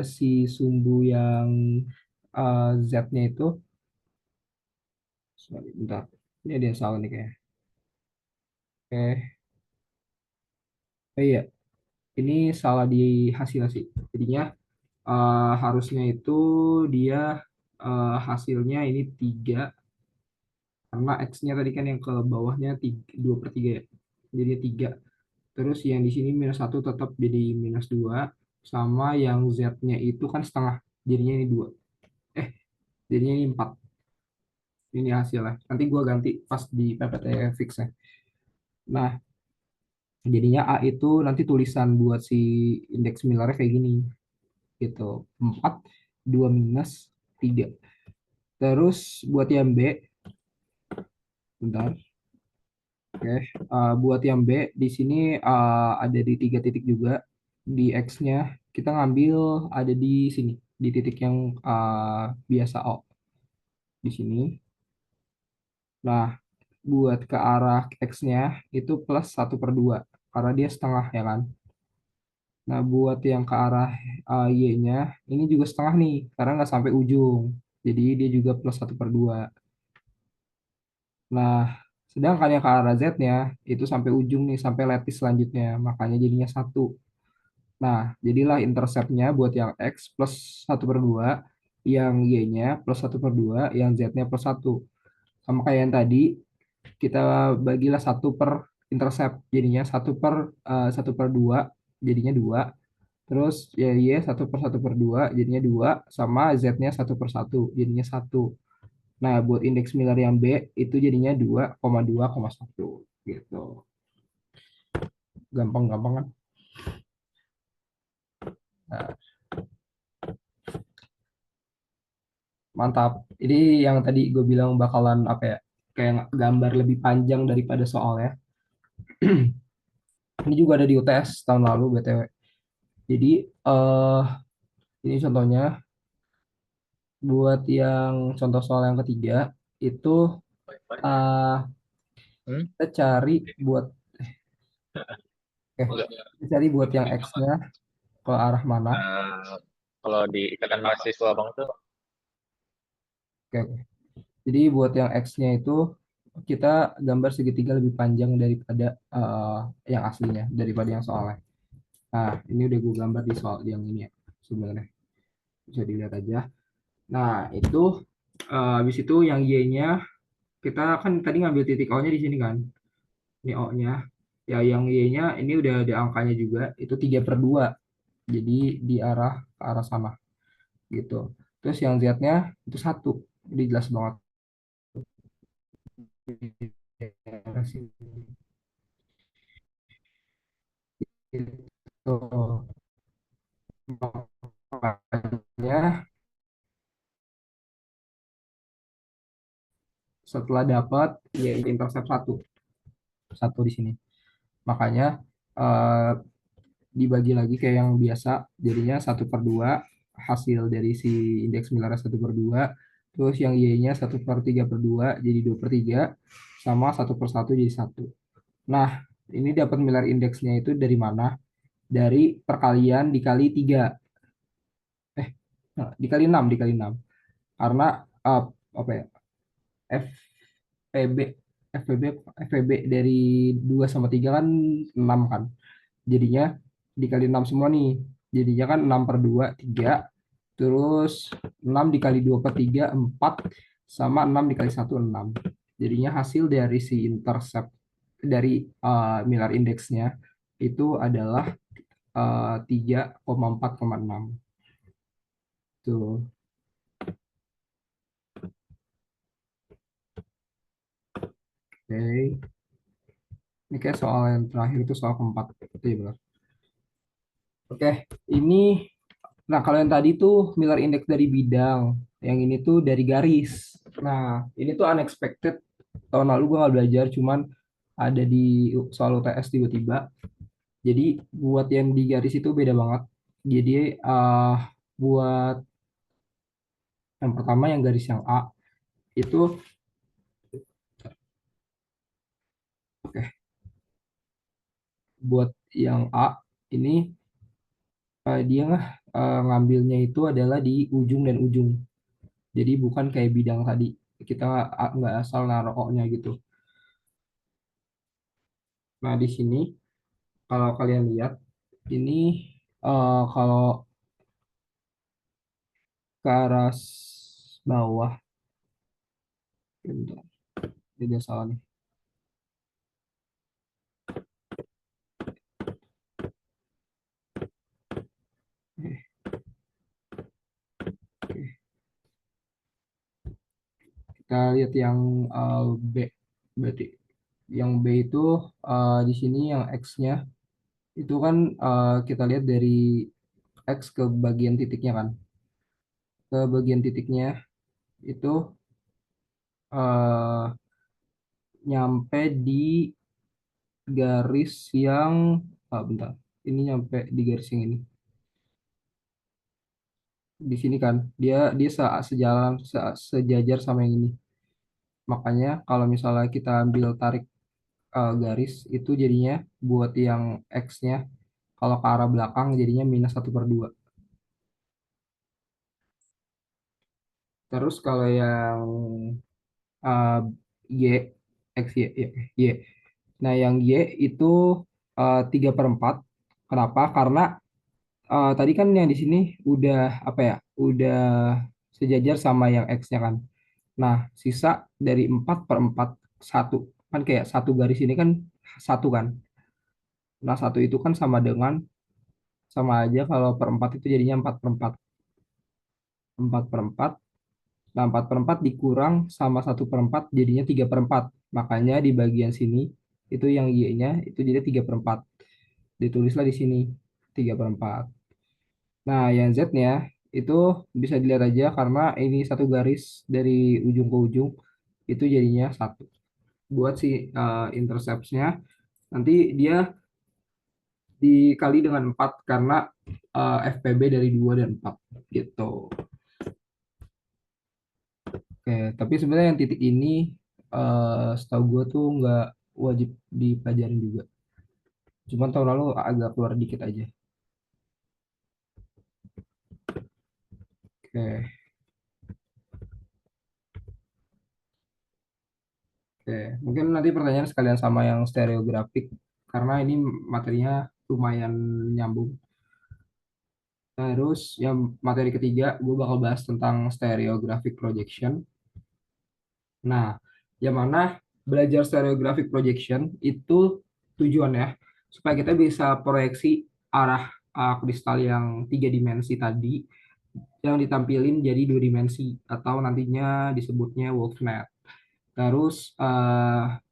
si sumbu yang Z-nya itu, sorry, bentar. Ini ada yang salah nih kayaknya. Oke. Oh iya, ini salah di hasil sih. Jadinya harusnya itu dia hasilnya ini 3, karena X-nya tadi kan yang ke bawahnya 2/3 ya. Jadi 3. Terus yang di sini -1 tetap jadi -2. Sama yang Z-nya itu kan setengah. Jadinya ini 2. Eh, jadinya ini 4. Ini hasilnya. Nanti gua ganti pas di PPT fix ya. Nah, jadinya A itu nanti tulisan buat si indeks similarnya kayak gini. Gitu. 4, 2 -3. Terus buat yang B, bentar. Oke, buat yang B di sini ada di tiga titik juga di X-nya kita ngambil ada di sini di titik yang biasa O di sini. Nah, buat ke arah X-nya itu plus 1/2 karena dia setengah ya kan. Nah, buat yang ke arah Y-nya ini juga setengah nih karena nggak sampai ujung. Jadi dia juga plus 1/2. Nah, sedangkan yang ke arah Z-nya itu sampai ujung nih, sampai lattice selanjutnya. Makanya jadinya satu. Nah, jadilah interceptnya buat yang X plus 1/2, yang Y-nya plus 1/2, yang Z-nya plus satu. Sama kayak yang tadi, kita bagilah satu per intercept. Jadinya 1/2, jadinya 2. Terus ya Y 1/1/2, jadinya 2. Sama Z-nya 1/1, jadinya satu. Nah, buat indeks Miller yang B itu jadinya 2,2,1 gitu. Gampang-gampang kan? Nah, mantap. Ini yang tadi gue bilang bakalan apa ya? Kayak gambar lebih panjang daripada soalnya. Ini juga ada di UTS tahun lalu BTW. Jadi eh ini contohnya buat yang contoh soal yang ketiga itu eh kita cari buat kita cari buat yang X-nya ke arah mana. Kalau di ikatan mahasiswa bang tuh Oke, oke. Jadi buat yang X-nya itu kita gambar segitiga lebih panjang daripada yang aslinya, daripada yang soalnya. Nah, ini udah gue gambar di soal yang ini ya, sebenarnya. Bisa dilihat aja. Nah, itu habis itu yang Y-nya, kita kan tadi ngambil titik O-nya di sini kan. Ini O-nya. Ya, yang Y-nya ini udah ada angkanya juga, itu 3/2. Jadi di ke arah sana gitu. Terus yang Z-nya itu satu. Jadi jelas banget. Itu makanya setelah dapat ya intercept satu satu di sini makanya eh, dibagi lagi kayak yang biasa jadinya 1/2 hasil dari si indeks Miller 1/2 terus yang Y-nya 1/3/2 jadi 2/3 sama 1/1 jadi satu. Nah, ini dapat Miller indeksnya itu dari mana? Dari perkalian dikali 3, eh dikali 6 karena eh, apa ya, FPB FPB FPB dari 2 sama 3 kan 6 kan. Jadinya dikali 6 semua nih. Jadinya kan 6/2 3. Terus 6 dikali 2/3 4 sama 6 dikali satu 6. Jadinya hasil dari si intercept dari Miller indeksnya itu adalah 3,4,6. Tuh. Oke. Ini kayak soal yang terakhir itu soal keempat. Itu ya benar. Oke, ini nah kalau yang tadi tuh Miller Index dari bidang, yang ini tuh dari garis. Nah, ini tuh unexpected. Tahun lalu gue nggak belajar, cuman ada di soal UTS tiba-tiba. Jadi buat yang di garis itu beda banget. Jadi buat yang pertama yang garis yang A itu oke, buat yang A ini dia ngambilnya itu adalah di ujung dan ujung. Jadi bukan kayak bidang tadi. Kita nggak asal naruh O-nya gitu. Nah, di sini kalau kalian lihat ini kalau ke arah bawah, bentar, ini dia salah nih. Eh, Oke. Kita lihat yang B, berarti yang B itu di sini yang X-nya itu kan kita lihat dari X ke bagian titiknya kan, ke bagian titiknya itu eh, nyampe di garis yang bentar. Ini nyampe di garis yang ini. Di sini kan dia dia sejalan sejajar sama yang ini. Makanya kalau misalnya kita ambil tarik garis itu jadinya buat yang X-nya kalau ke arah belakang jadinya -1/2. Terus kalau yang uh, Y, X, Y. Nah yang Y itu 3/4. Kenapa? Karena tadi kan yang di sini udah apa ya? Udah sejajar sama yang X-nya kan. Nah, sisa dari 4/4 satu. Kan kayak satu garis ini kan satu kan. Nah, satu itu kan sama aja kalau per 4 itu jadinya 4/4. 4/4. Nah, 4/4 dikurang sama 1/4 jadinya 3/4. Makanya di bagian sini itu yang Y-nya itu jadi 3/4. Ditulislah di sini 3/4. Nah, yang Z-nya itu bisa dilihat aja karena ini satu garis dari ujung ke ujung itu jadinya satu. Buat si intercepts-nya nanti dia dikali dengan 4 karena FPB dari 2 dan 4 gitu. Oke, tapi sebenarnya yang titik ini setahu gue tuh nggak wajib dipelajarin juga. Cuman tahun lalu agak keluar dikit aja. Oke, oke. Mungkin nanti pertanyaan sekalian sama yang stereografik karena ini materinya lumayan nyambung. Terus yang materi ketiga, gue bakal bahas tentang stereographic projection. Nah, yang mana belajar stereographic projection itu tujuannya supaya kita bisa proyeksi arah kristal yang 3 dimensi tadi yang ditampilin jadi 2 dimensi atau nantinya disebutnya wolfnet. Terus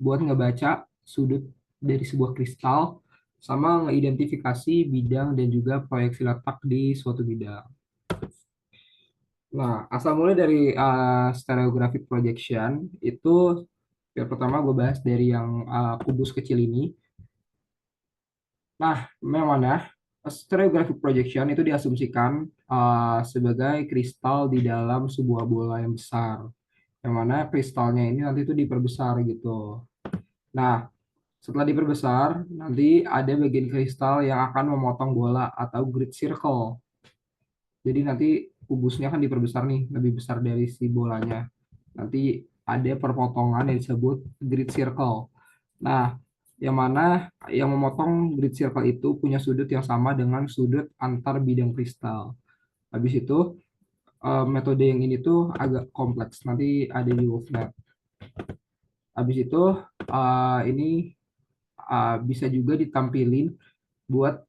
buat ngebaca sudut dari sebuah kristal sama ngeidentifikasi bidang dan juga proyeksi letak di suatu bidang. Nah, asal mulai dari stereographic projection itu yang pertama gue bahas dari yang kubus kecil ini. Nah, memang mana stereographic projection itu diasumsikan sebagai kristal di dalam sebuah bola yang besar. Yang mana kristalnya ini nanti itu diperbesar gitu. Nah, setelah diperbesar, nanti ada bagian kristal yang akan memotong bola atau grid circle. Jadi nanti kubusnya kan diperbesar nih, lebih besar dari si bolanya. Nanti ada perpotongan yang disebut grid circle. Nah, yang mana yang memotong grid circle itu punya sudut yang sama dengan sudut antar bidang kristal. Habis itu metode yang ini tuh agak kompleks. Nanti ada di Wolfnet. Habis itu ini bisa juga ditampilin buat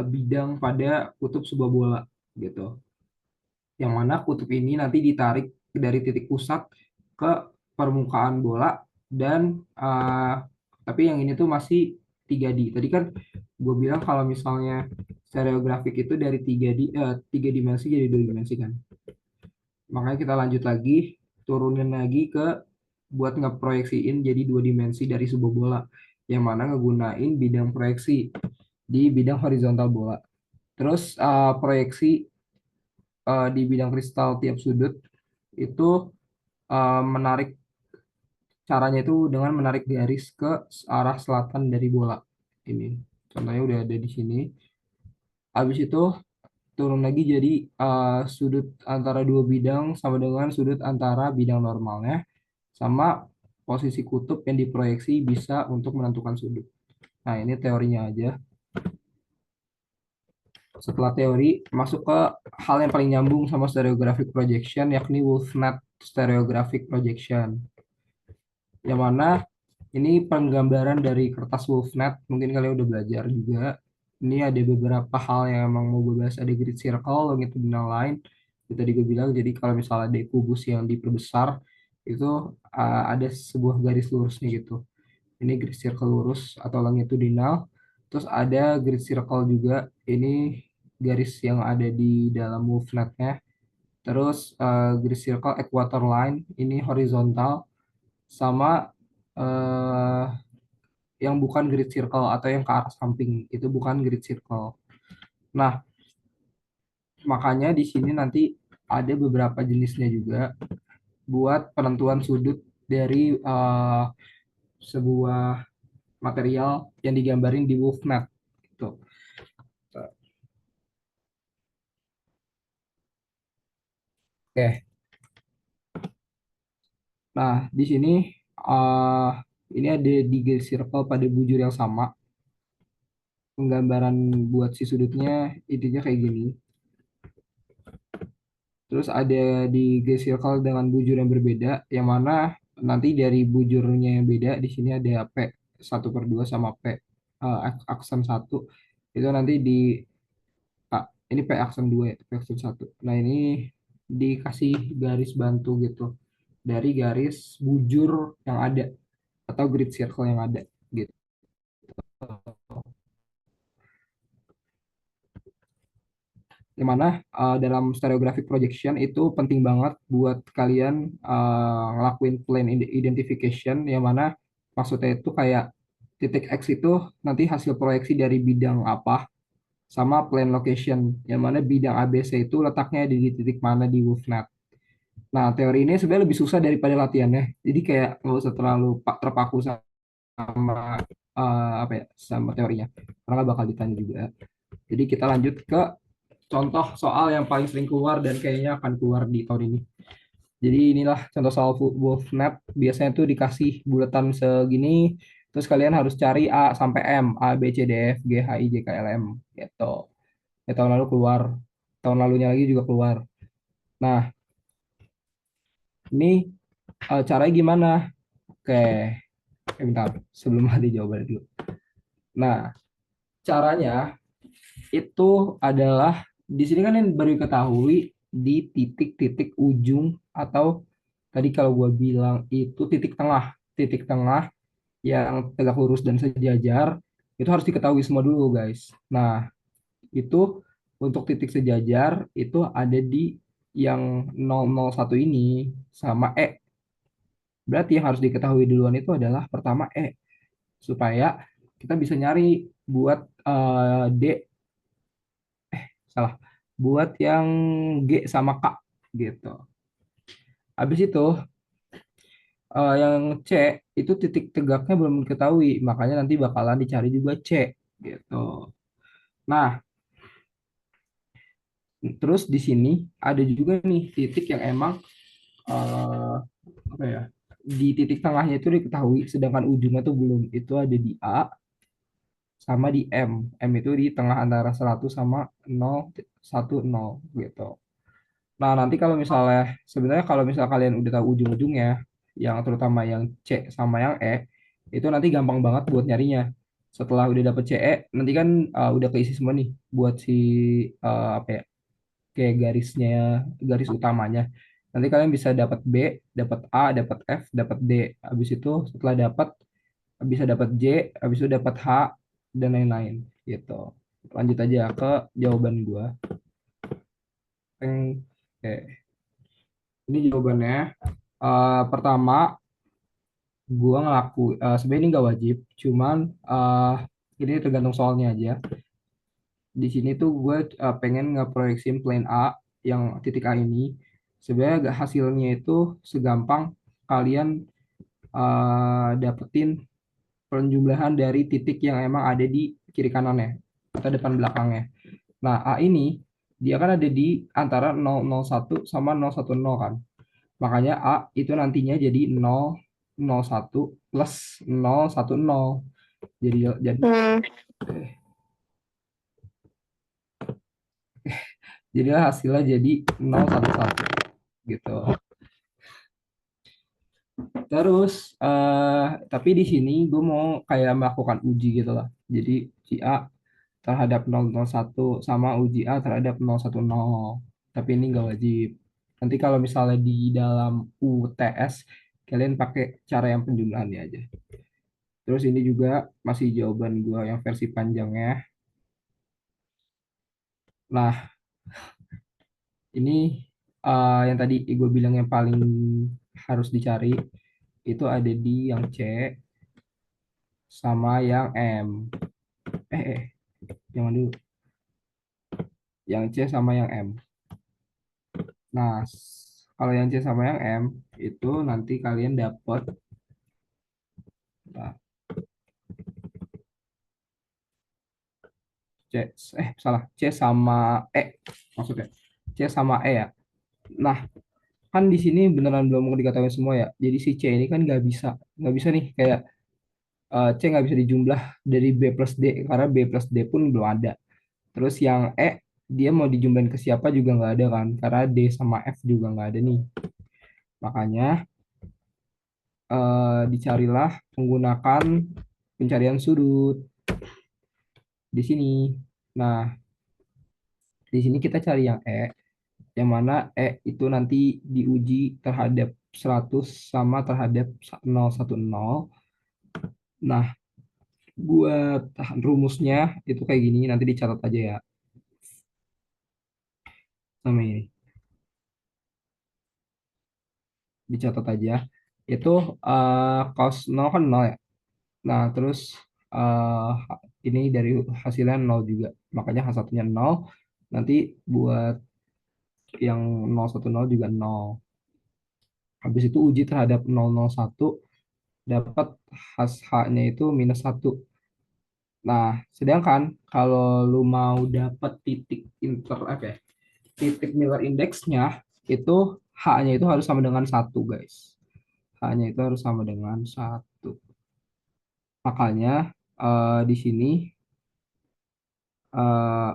bidang pada kutub sebuah bola gitu. Yang mana kutub ini nanti ditarik dari titik pusat ke permukaan bola dan tapi yang ini tuh masih 3D. Tadi kan gue bilang kalau misalnya stereografik itu dari 3 dimensi jadi 2 dimensi kan. Makanya kita lanjut lagi, turunin lagi ke buat ngeproyeksiin jadi 2 dimensi dari sebuah bola. Yang mana ngegunain bidang proyeksi di bidang horizontal bola. Terus proyeksi di bidang kristal tiap sudut itu menarik caranya itu dengan menarik garis ke arah selatan dari bola ini. Contohnya udah ada di sini. Habis itu turun lagi jadi sudut antara dua bidang sama dengan sudut antara bidang normalnya sama posisi kutub yang diproyeksi bisa untuk menentukan sudut. Nah, ini teorinya aja. Setelah teori, masuk ke hal yang paling nyambung sama stereographic projection, yakni Wolfnet stereographic projection. Yang mana ini penggambaran dari kertas Wolfnet, mungkin kalian udah belajar juga. Ini ada beberapa hal yang emang mau gue bahas, ada grid circle, longitudinal line. Itu tadi gue bilang, jadi kalau misalnya ada kubus yang diperbesar, itu ada sebuah garis lurusnya gitu. Ini grid circle lurus atau longitudinal. Terus ada grid circle juga, ini garis yang ada di dalam Wolfnet-nya. Terus grid circle equator line, ini horizontal. Sama eh, yang bukan grid circle atau yang ke arah samping itu bukan grid circle. Nah, makanya di sini nanti ada beberapa jenisnya juga buat penentuan sudut dari sebuah material yang digambarin di WolfMap gitu. Oke. Nah, di sini uh, ini ada di grid circle pada bujur yang sama. Penggambaran buat si sudutnya intinya kayak gini. Terus ada di grid circle dengan bujur yang berbeda, yang mana nanti dari bujurnya yang beda di sini ada P1/2 sama aksen 1. Itu nanti di ini P aksen 2 ya, P aksen 1. Nah, ini dikasih garis bantu gitu dari garis bujur yang ada atau grid circle yang ada gitu. Dimana dalam stereographic projection itu penting banget buat kalian ngelakuin plane identification, yang mana maksudnya itu kayak titik X itu nanti hasil proyeksi dari bidang apa, sama plane location yang mana bidang ABC itu letaknya di titik mana di WolfNet. Nah, teori ini sebenarnya lebih susah daripada latihannya, jadi kayak nggak usah terlalu terpaku sama apa ya, sama teorinya, karena nggak bakal ditanya juga. Jadi kita lanjut ke contoh soal yang paling sering keluar dan kayaknya akan keluar di tahun ini. Jadi inilah contoh soal WolfMap. Biasanya tuh dikasih buletan segini, terus kalian harus cari A sampai M, A, B, C, D, F, G, H, I, J, K, L, M, gitu. Ya, tahun lalu keluar, tahun lalunya lagi juga keluar. Nah, ini caranya gimana? Oke, bentar, sebelum ada jawaban dulu. Nah, caranya itu adalah di sini kan yang baru diketahui di titik-titik ujung atau tadi kalau gue bilang itu titik tengah yang tegak lurus dan sejajar itu harus diketahui semua dulu guys. Nah, itu untuk titik sejajar itu ada di yang 001 ini sama E. Berarti yang harus diketahui duluan itu adalah pertama E, supaya kita bisa nyari buat D, salah, buat yang G sama K gitu. Habis itu yang C itu titik tegaknya belum diketahui, makanya nanti bakalan dicari juga C gitu. Nah, terus di sini ada juga nih titik yang emang eh, apa ya? Di titik tengahnya itu diketahui, sedangkan ujungnya tuh belum. Itu ada di A sama di M. M itu di tengah antara 100 sama 010 gitu. Nah, nanti kalau misalnya sebenarnya kalau misal kalian udah tahu ujung-ujungnya, yang terutama yang C sama yang E, itu nanti gampang banget buat nyarinya. Setelah udah dapet CE, nanti kan udah keisi semua nih buat si apa ya, kayak garis utamanya. Nanti kalian bisa dapat B, dapat A, dapat F, dapat D. Habis itu setelah dapat bisa dapat J, habis itu dapat H dan lain-lain gitu. Lanjut aja ke jawaban gua. Oke. Ini jawabannya. Pertama, gua sebenarnya ini nggak wajib, cuman eh, ini tergantung soalnya aja. Di sini tuh gue pengen ngeproyeksiin plane A yang titik A ini. Sebenarnya hasilnya itu segampang kalian dapetin penjumlahan dari titik yang emang ada di kiri kanannya atau depan belakangnya. Nah, A ini dia kan ada di antara 001 sama 010 kan. Makanya A itu nantinya jadi 001 plus 010. Jadi jadilah hasilnya jadi 011 gitu. Terus tapi di sini gue mau kayak melakukan uji gitu lah. Jadi si A terhadap 001 sama uji A terhadap 010. Tapi ini nggak wajib. Nanti kalau misalnya di dalam UTS kalian pakai cara yang penjumlahannya aja. Terus ini juga masih jawaban gue yang versi panjangnya. Nah, ini yang tadi gue bilang yang paling harus dicari itu ada di yang C. sama yang M. Jangan dulu. Yang C sama yang M. Nah, kalau yang C sama yang M, itu nanti kalian dapat, nah, salah, C sama E maksudnya. C sama E ya. Nah, kan di sini beneran belum mau diketahui semua ya. Jadi si C ini kan nggak bisa nih kayak C nggak bisa dijumlah dari B plus D karena B plus D pun belum ada. Terus yang E dia mau dijumlahin ke siapa juga nggak ada kan karena D sama F juga nggak ada nih. Makanya dicarilah menggunakan pencarian sudut di sini. Nah, di sini kita cari yang E, yang mana E itu nanti diuji terhadap 100 sama terhadap 010. Nah, buat rumusnya itu kayak gini, nanti dicatat aja ya. Sama ini, dicatat aja. Itu cos 0 kan 0 ya. Nah, terus eh ini dari hasilnya 0 juga. Makanya H1-nya 0. Nanti buat yang 010 juga 0. Habis itu uji terhadap 001 dapat H-nya itu -1. Nah, sedangkan kalau lu mau dapat titik apa ya? Titik Miller indeksnya itu H-nya itu harus sama dengan 1, guys. H-nya itu harus sama dengan 1. Makanya di sini eh,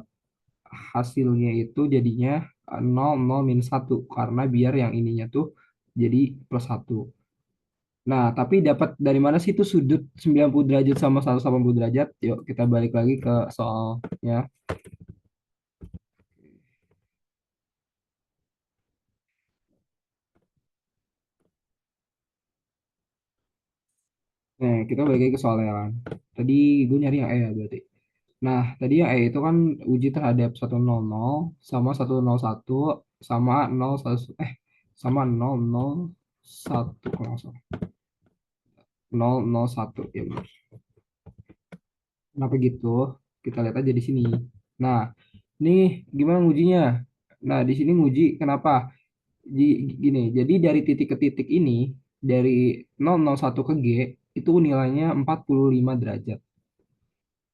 hasilnya itu jadinya 0, 0, -1 karena biar yang ininya tuh jadi +1. Nah, tapi dapat dari mana sih itu sudut 90 derajat sama 180 derajat? Yuk, kita balik lagi ke soalnya. Nah, kita balik lagi ke soalnya kan. Tadi gue nyari yang E ya berarti. Nah, tadi yang E itu kan uji terhadap 100 sama 101 sama 01 sama 001 kalau nggak salah. 001 ya benar. Kenapa gitu? Kita lihat aja di sini. Nah, nih gimana ngujinya? Nah, di sini nguji kenapa? Gini, jadi dari titik ke titik ini, dari 001 ke G, itu nilainya 45 derajat.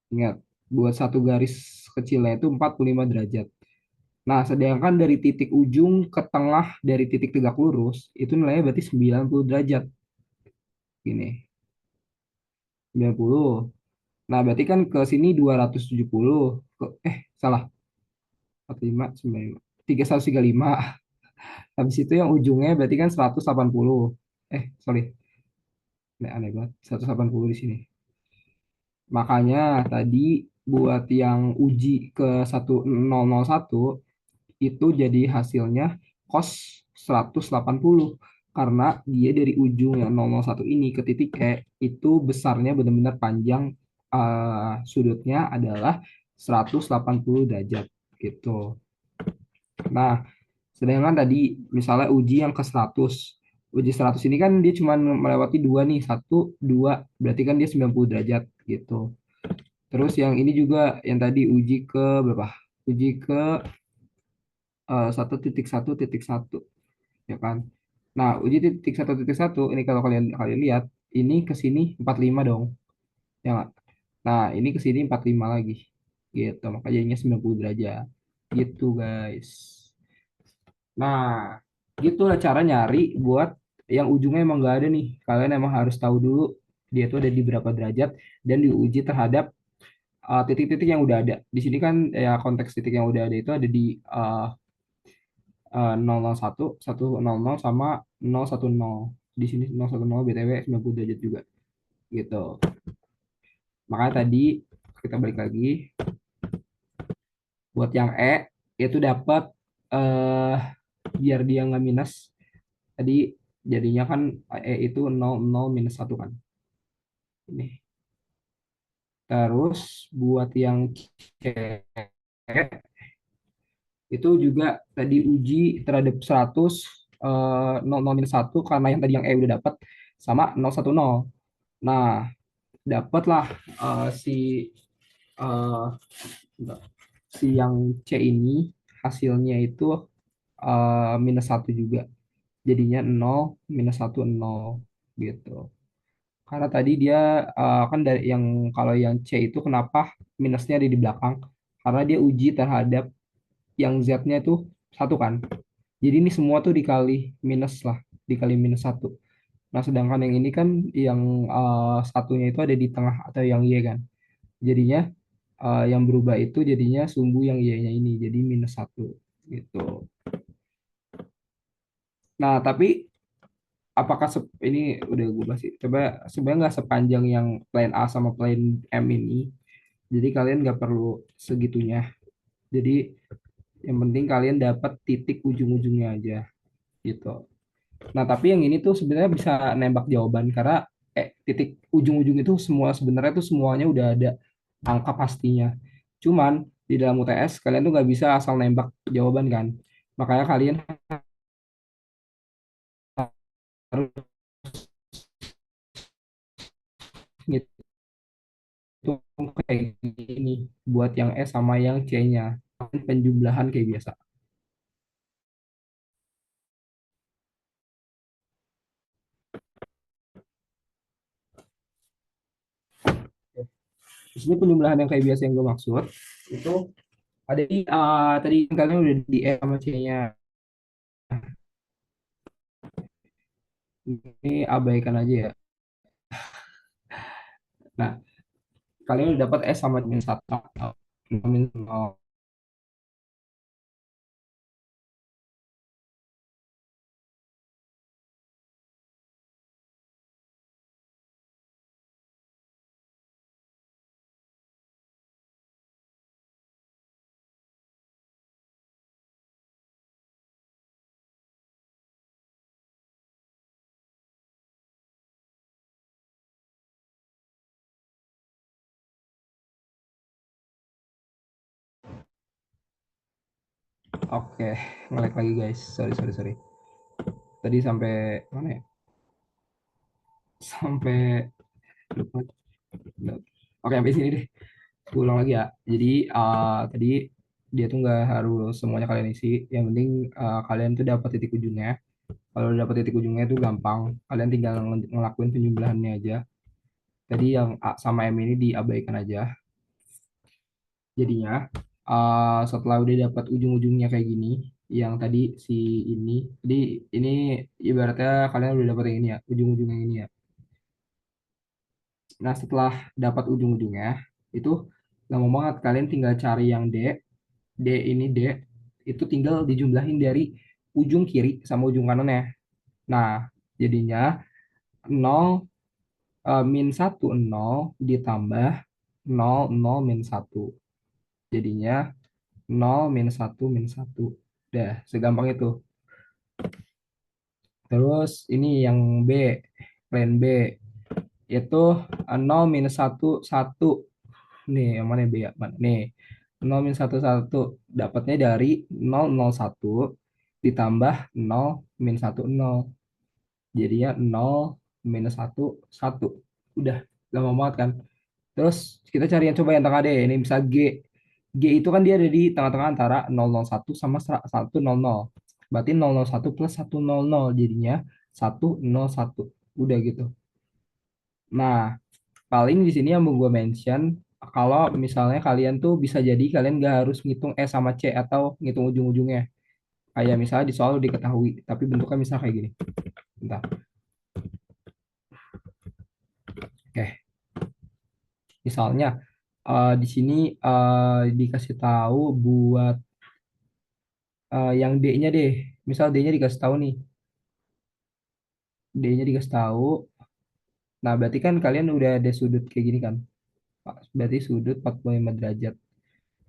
Ingat, buat satu garis kecilnya itu 45 derajat. Nah, sedangkan dari titik ujung ke tengah dari titik tegak lurus, itu nilainya berarti 90 derajat. Gini, 90. Nah, berarti kan ke sini 270. Salah. 45, 95. 3135. Habis itu yang ujungnya berarti kan 180. Sorry. Ini aneh banget. 180 di sini. Makanya tadi buat yang uji ke 1001 itu jadi hasilnya cos 180 karena dia dari ujung yang 001 ini ke titik E itu besarnya benar-benar panjang, sudutnya adalah 180 derajat gitu. Nah, sedangkan tadi misalnya uji yang ke 100, uji 100 ini kan dia cuma melewati dua nih, 1, 2, berarti kan dia 90 derajat gitu. Terus yang ini juga yang tadi uji ke berapa? Uji ke 1.1.1 ya kan. Nah, uji titik 1.1 ini kalau kalian kalian lihat ini ke sini 45 dong. Ya nggak? Nah, ini ke sini 45 lagi. Gitu, makanya jadinya 90 derajat. Gitu, guys. Nah, gitulah cara nyari buat yang ujungnya emang nggak ada nih. Kalian emang harus tahu dulu dia tuh ada di berapa derajat dan diuji terhadap titik-titik yang udah ada. Di sini kan ya konteks titik yang udah ada itu ada di 001, 100 sama 010. Di sini 010 BTW 90 derajat juga gitu. Makanya tadi kita balik lagi buat yang E itu dapat eh biar dia nggak minus. Tadi jadinya kan E itu 00 -1 kan. Ini. Terus buat yang C itu juga tadi uji terhadap 100, 00 -1 karena yang tadi yang E udah dapat sama 010. Nah, dapatlah si eh, bentar. Si yang C ini hasilnya itu minus satu juga. Jadinya nol minus satu nol gitu. Karena tadi dia kan dari yang kalau yang C itu kenapa minusnya ada di belakang? Karena dia uji terhadap yang Z-nya itu satu kan. Jadi ini semua tuh dikali minus lah, dikali minus satu. Nah, sedangkan yang ini kan yang satunya itu ada di tengah atau yang Y kan. Jadinya yang berubah itu jadinya sumbu yang Y-nya ini jadi minus satu gitu. Nah, tapi apakah ini udah gue bahas sih. Coba sebenarnya nggak sepanjang yang plan A sama plan M ini. Jadi kalian nggak perlu segitunya. Jadi yang penting kalian dapat titik ujung-ujungnya aja gitu. Nah, tapi yang ini tuh sebenarnya bisa nembak jawaban karena titik ujung-ujung itu semua sebenarnya tuh semuanya udah ada angka pastinya. Cuman di dalam UTS kalian tuh nggak bisa asal nembak jawaban kan. Makanya kalian harus ngitung kayak gini buat yang S sama yang C-nya. Penjumlahan kayak biasa. Di sini penjumlahan yang kayak biasa yang gue maksud itu ada di tadi kalian udah di E sama C-nya. Ini abaikan aja ya. Nah, kalian udah dapat S sama minus 1. Minus 0. Oke, ngelag lagi guys. Sorry, sorry, sorry. Tadi sampai mana ya? Sampai lupa. Oke, sampai sini deh. Gue ulang lagi ya. Jadi tadi dia tuh nggak harus semuanya kalian isi. Yang penting kalian tuh dapat titik ujungnya. Kalau udah dapat titik ujungnya itu gampang. Kalian tinggal ngelakuin penjumlahannya aja. Tadi yang A sama M ini diabaikan aja. Jadinya setelah udah dapat ujung-ujungnya kayak gini, yang tadi si ini, jadi ini ibaratnya kalian udah dapat yang ini ya, ujung-ujung yang ini ya. Nah, setelah dapat ujung-ujungnya, itu gampang banget kalian tinggal cari yang D, D ini D, itu tinggal dijumlahin dari ujung kiri sama ujung kanannya. Nah, jadinya 0 min 1 0 ditambah 0 0 min 1. Jadinya 0 minus 1 minus 1. Udah, segampang itu. Terus ini yang B, plan B. Itu 0 minus 1, 1. Nih, yang mana B ya? Mana? Nih, 0 minus 1, 1. Dapatnya dari 0, 0, 1 ditambah 0 minus 1, 0. Jadinya 0 minus 1, 1. Udah, gampang banget kan? Terus kita cari yang coba yang tengah deh. Ini bisa G. G itu kan dia ada di tengah-tengah antara 001 sama 100. Berarti 001 plus 100 jadinya 101. Udah gitu. Nah, paling di sini yang mau gue mention kalau misalnya kalian tuh bisa jadi kalian gak harus ngitung E sama C atau ngitung ujung-ujungnya. Kayak misalnya di soal udah diketahui, tapi bentuknya misalnya kayak gini. Bentar. Oke, misalnya di sini dikasih tahu buat yang D-nya deh. Misal D-nya dikasih tahu nih. D-nya dikasih tahu. Nah, berarti kan kalian udah ada sudut kayak gini kan. Berarti sudut 45 derajat.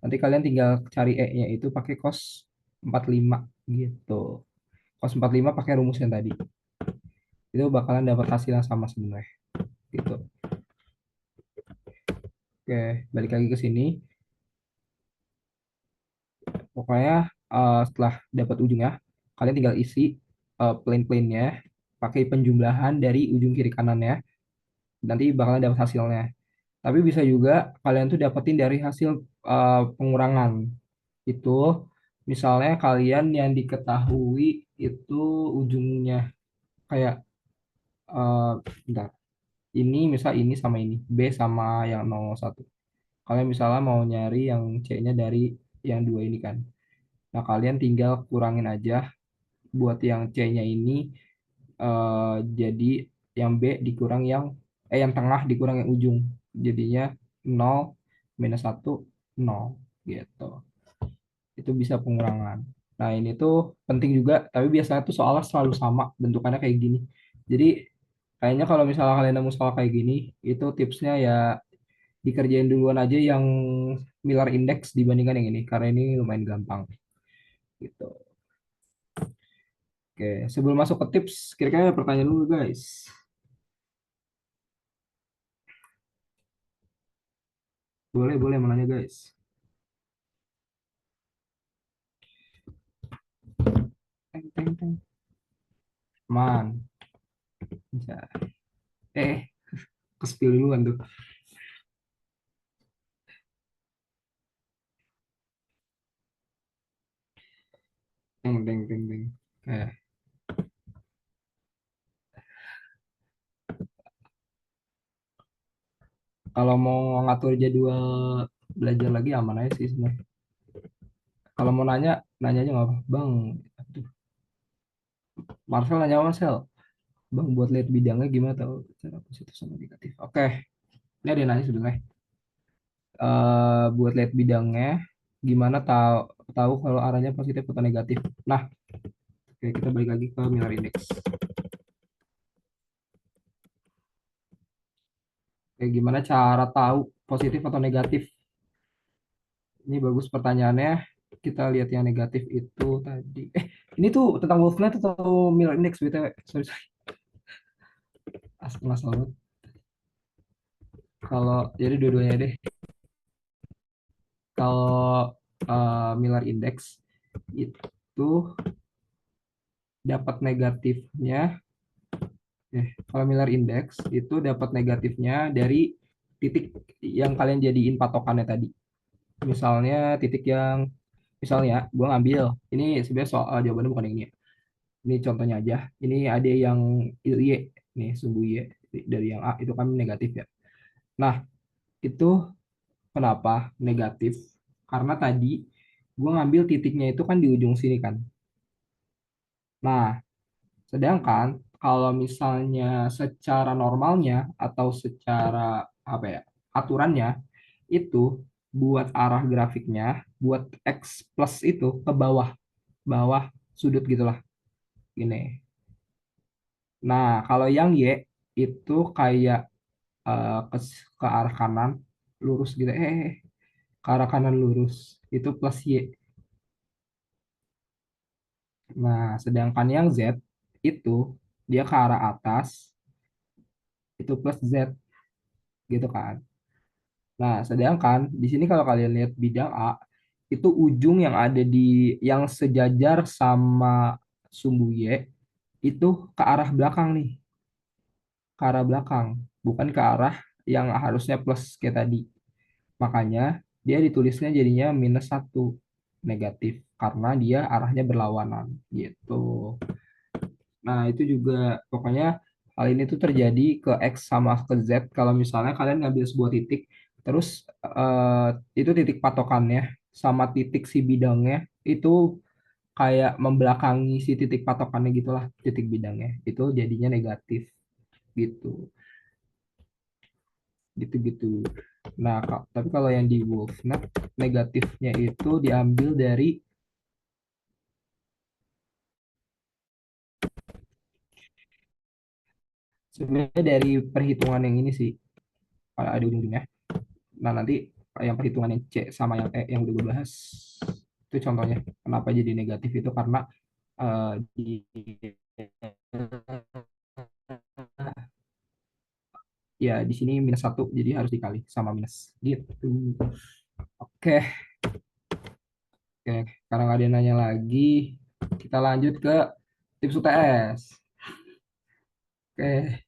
Nanti kalian tinggal cari E-nya itu pakai cos 45 gitu. Cos 45 pakai rumus yang tadi. Itu bakalan dapat hasil yang sama sebenarnya. Gitu. Oke, balik lagi ke sini. Pokoknya setelah dapat ujungnya, kalian tinggal isi plane-plane-nya pakai penjumlahan dari ujung kiri kanannya nanti bakalan dapat hasilnya. Tapi bisa juga kalian tuh dapetin dari hasil pengurangan. Itu misalnya kalian yang diketahui itu ujungnya kayak eh bentar. Ini misal ini sama ini, B sama yang 01. Kalian misalnya mau nyari yang C-nya dari yang dua ini kan. Nah, kalian tinggal kurangin aja buat yang C-nya ini jadi yang B dikurang yang tengah dikurang yang ujung. Jadinya 0 minus 1 0 gitu. Itu bisa pengurangan. Nah, ini tuh penting juga, tapi biasanya tuh soalnya selalu sama bentukannya kayak gini. Jadi kayaknya kalau misalnya kalian nemu soal kayak gini, itu tipsnya ya dikerjain duluan aja yang Miller Index dibandingkan yang ini, karena ini lumayan gampang gitu. Oke, sebelum masuk ke tips, kira-kira ada pertanyaan dulu guys. Boleh, boleh menanya guys. Teng, teng, teng. Man, bisa. Kespil duluan tuh. Teng, teng, teng, teng. Kalau mau ngatur jadwal belajar lagi aman aja sih sebenarnya. Kalau mau nanya, nanya aja nggak apa. Bang, aduh, Marcel nanya apa Marcel? Bang, buat lihat bidangnya gimana tahu cara positif sama negatif. Oke, ini ada yang nanya sebenarnya. Buat lihat bidangnya, gimana tahu tahu kalau arahnya positif atau negatif. Nah, oke, kita balik lagi ke Miller Index. Oke, gimana cara tahu positif atau negatif? Ini bagus pertanyaannya. Kita lihat yang negatif itu tadi. Ini tuh tentang Wolfnet atau Miller Index BTW? Sorry, sorry. Nggak salah. Kalau jadi dua-duanya deh. Kalau Miller Index itu dapat negatifnya. Kalau Miller Index itu dapat negatifnya dari titik yang kalian jadiin patokannya tadi. Misalnya titik yang misalnya gue ngambil ini sebenarnya soal jawabannya bukan yang ini ya. Ini contohnya aja. Ini ada yang Y nih sumbu Y dari yang A itu kan negatif ya. Nah, itu kenapa negatif? Karena tadi gue ngambil titiknya itu kan di ujung sini kan. Nah, sedangkan kalau misalnya secara normalnya atau secara apa ya aturannya itu buat arah grafiknya, buat X plus itu ke bawah, bawah sudut gitulah, gini. Nah, kalau yang Y itu kayak ke arah kanan lurus gitu, ke arah kanan lurus itu plus Y. Nah, sedangkan yang Z itu dia ke arah atas itu plus Z gitu kan. Nah, sedangkan di sini kalau kalian lihat bidang A, itu ujung yang ada di yang sejajar sama sumbu Y itu ke arah belakang nih, ke arah belakang, bukan ke arah yang harusnya plus kayak tadi. Makanya dia ditulisnya jadinya minus satu negatif karena dia arahnya berlawanan gitu. Nah, itu juga pokoknya hal ini tuh terjadi ke X sama ke Z kalau misalnya kalian ngambil sebuah titik, terus itu titik patokannya sama titik si bidangnya itu kayak membelakangi si titik patokannya gitulah, titik bidangnya. Itu jadinya negatif gitu. Gitu-gitu. Nah, tapi kalau yang di Wolfnet negatifnya itu diambil dari sebenarnya dari perhitungan yang ini sih, ada ujung-ujungnya. Nah, nanti yang perhitungan yang C sama yang E yang udah gue bahas, itu contohnya kenapa jadi negatif itu karena di ya di sini minus satu jadi harus dikali sama minus gitu. Oke, oke. Sekarang ada yang nanya lagi. Kita lanjut ke tips UTS. Oke,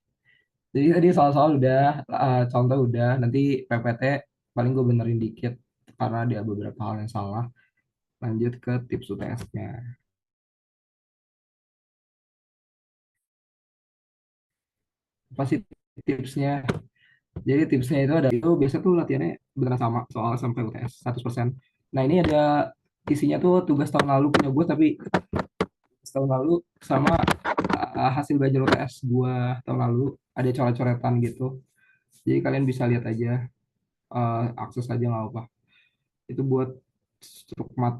Jadi tadi soal-soal udah, contoh udah, nanti PPT paling gue benerin dikit karena ada beberapa hal yang salah. Lanjut ke tips UTS-nya. Apa sih tipsnya? Jadi tipsnya itu ada itu biasa tuh latihannya beneran sama soal sampai UTS 100%. Nah ini ada isinya tuh tugas tahun lalu punya gue tapi tahun lalu sama hasil belajar UTS gue tahun lalu ada coret-coretan gitu. Jadi kalian bisa lihat aja, akses aja nggak apa. Itu buat strukmat.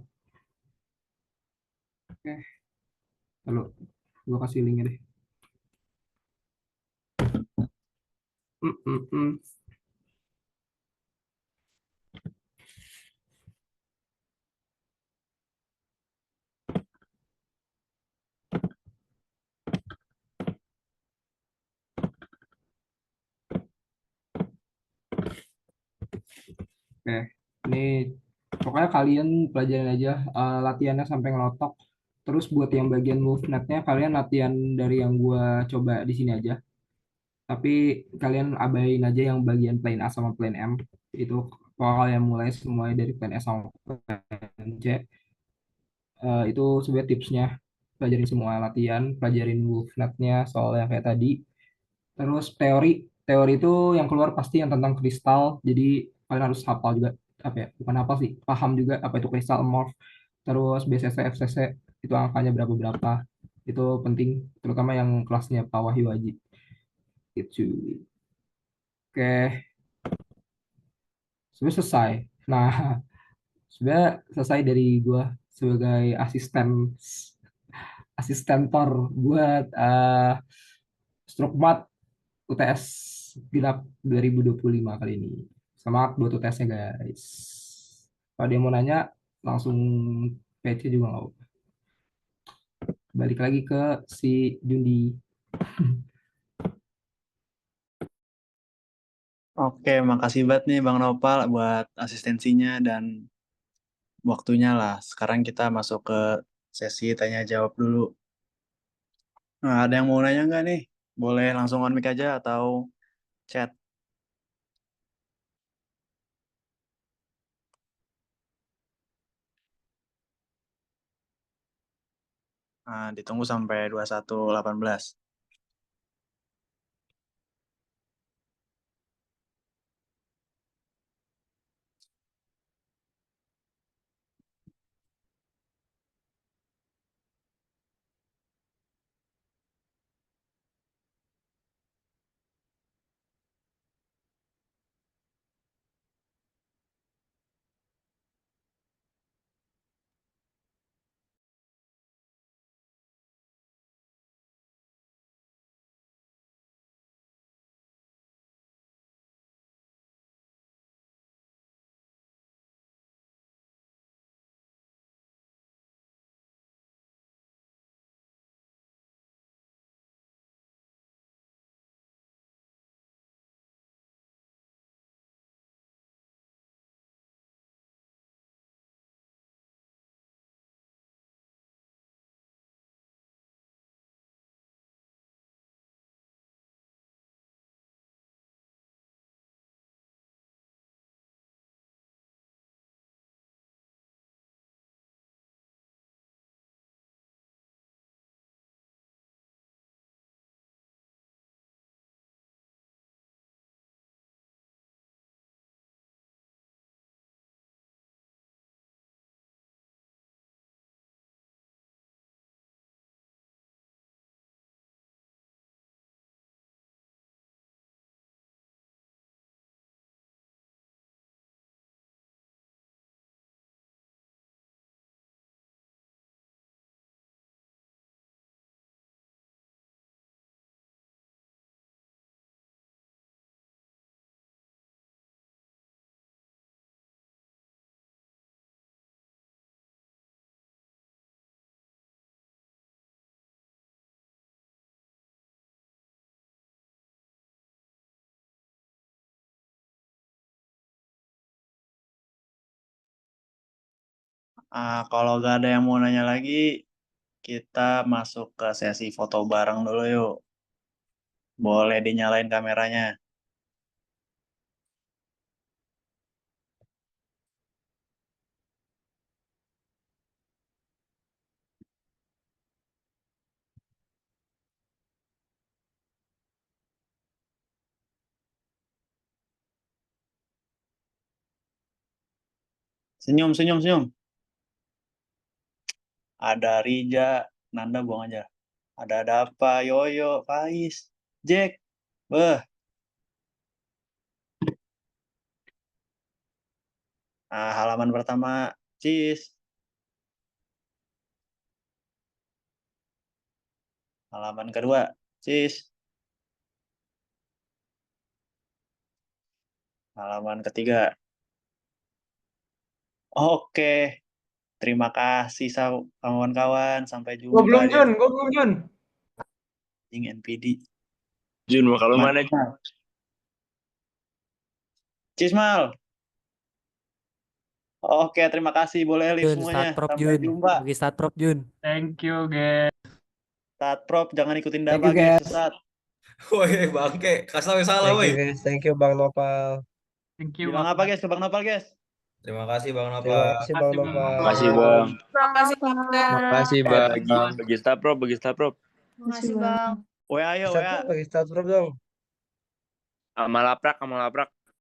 Oke, lalu gue kasih linknya deh. Mm, mm, mm. Oke, ini pokoknya kalian pelajarin aja, latihannya sampai ngelotok. Terus buat yang bagian MoveNet-nya kalian latihan dari yang gua coba di sini aja. Tapi kalian abain aja yang bagian plane A sama plane M. Itu kalau kalian mulai semuanya dari plane A sama plane C, itu sebenarnya tipsnya. Pelajarin semua latihan, pelajarin MoveNet-nya soal yang kayak tadi. Terus teori, teori itu yang keluar pasti yang tentang kristal. Jadi kalian harus hafal juga apa ya? Bukan hafal sih, paham juga apa itu kristal morph. Terus BCC, FCC itu angkanya berapa berapa. Itu penting, terutama yang kelasnya Pak Wahyu Aji. Itu. Oke, sudah selesai. Nah, sudah selesai dari gua sebagai asistentor buat Strukmat UTS Pilap 2025 kali ini. Semangat buat UTS-nya guys. Kalau dia mau nanya, langsung PC juga nggak apa. Balik lagi ke si Jundi. Oke, makasih banget nih Bang Nopal buat asistensinya dan waktunya lah. Sekarang kita masuk ke sesi tanya jawab dulu. Nah, ada yang mau nanya nggak nih? Boleh langsung on mic aja atau chat. Nah, ditunggu sampai 21.18. Kalau nggak ada yang mau nanya lagi, kita masuk ke sesi foto bareng dulu yuk. Boleh dinyalain kameranya. Senyum, senyum, senyum. Ada Rija, Nanda buang aja. Ada apa? Yoyo, Faiz, Jack. Beh. Nah, halaman pertama, Cis. Halaman kedua, Cis. Halaman ketiga. Oke. Terima kasih kawan-kawan. Sampai Gue jumpa belum di Jun, gue belum Jun. NPD. Jun, mau kalau mana? Cismal. Oke, terima kasih. Boleh live Jun, semuanya. start prop Sampai Jun. jumpa. Bagi start prop Jun. Thank you, guys. Start prop, jangan ikutin Thank Dava, you, guys. guys. Sesat. Woi bangke, kasih tahu yang salah Thank woi. you guys, thank you Bang Nopal. Thank you, Bilang Bang. apa, guys? Ke Bang Nopal, guys. Terima kasih Bang Terima Nopal. kasih Bang Makasih, Bang. Nopal. Makasih Bang. Makasih Bang. Makasih bagi start prop, bagi start prop. Makasih Bang. WA, ayo, Start WA. prop lagi start prop dong. Sama laprak, sama laprak.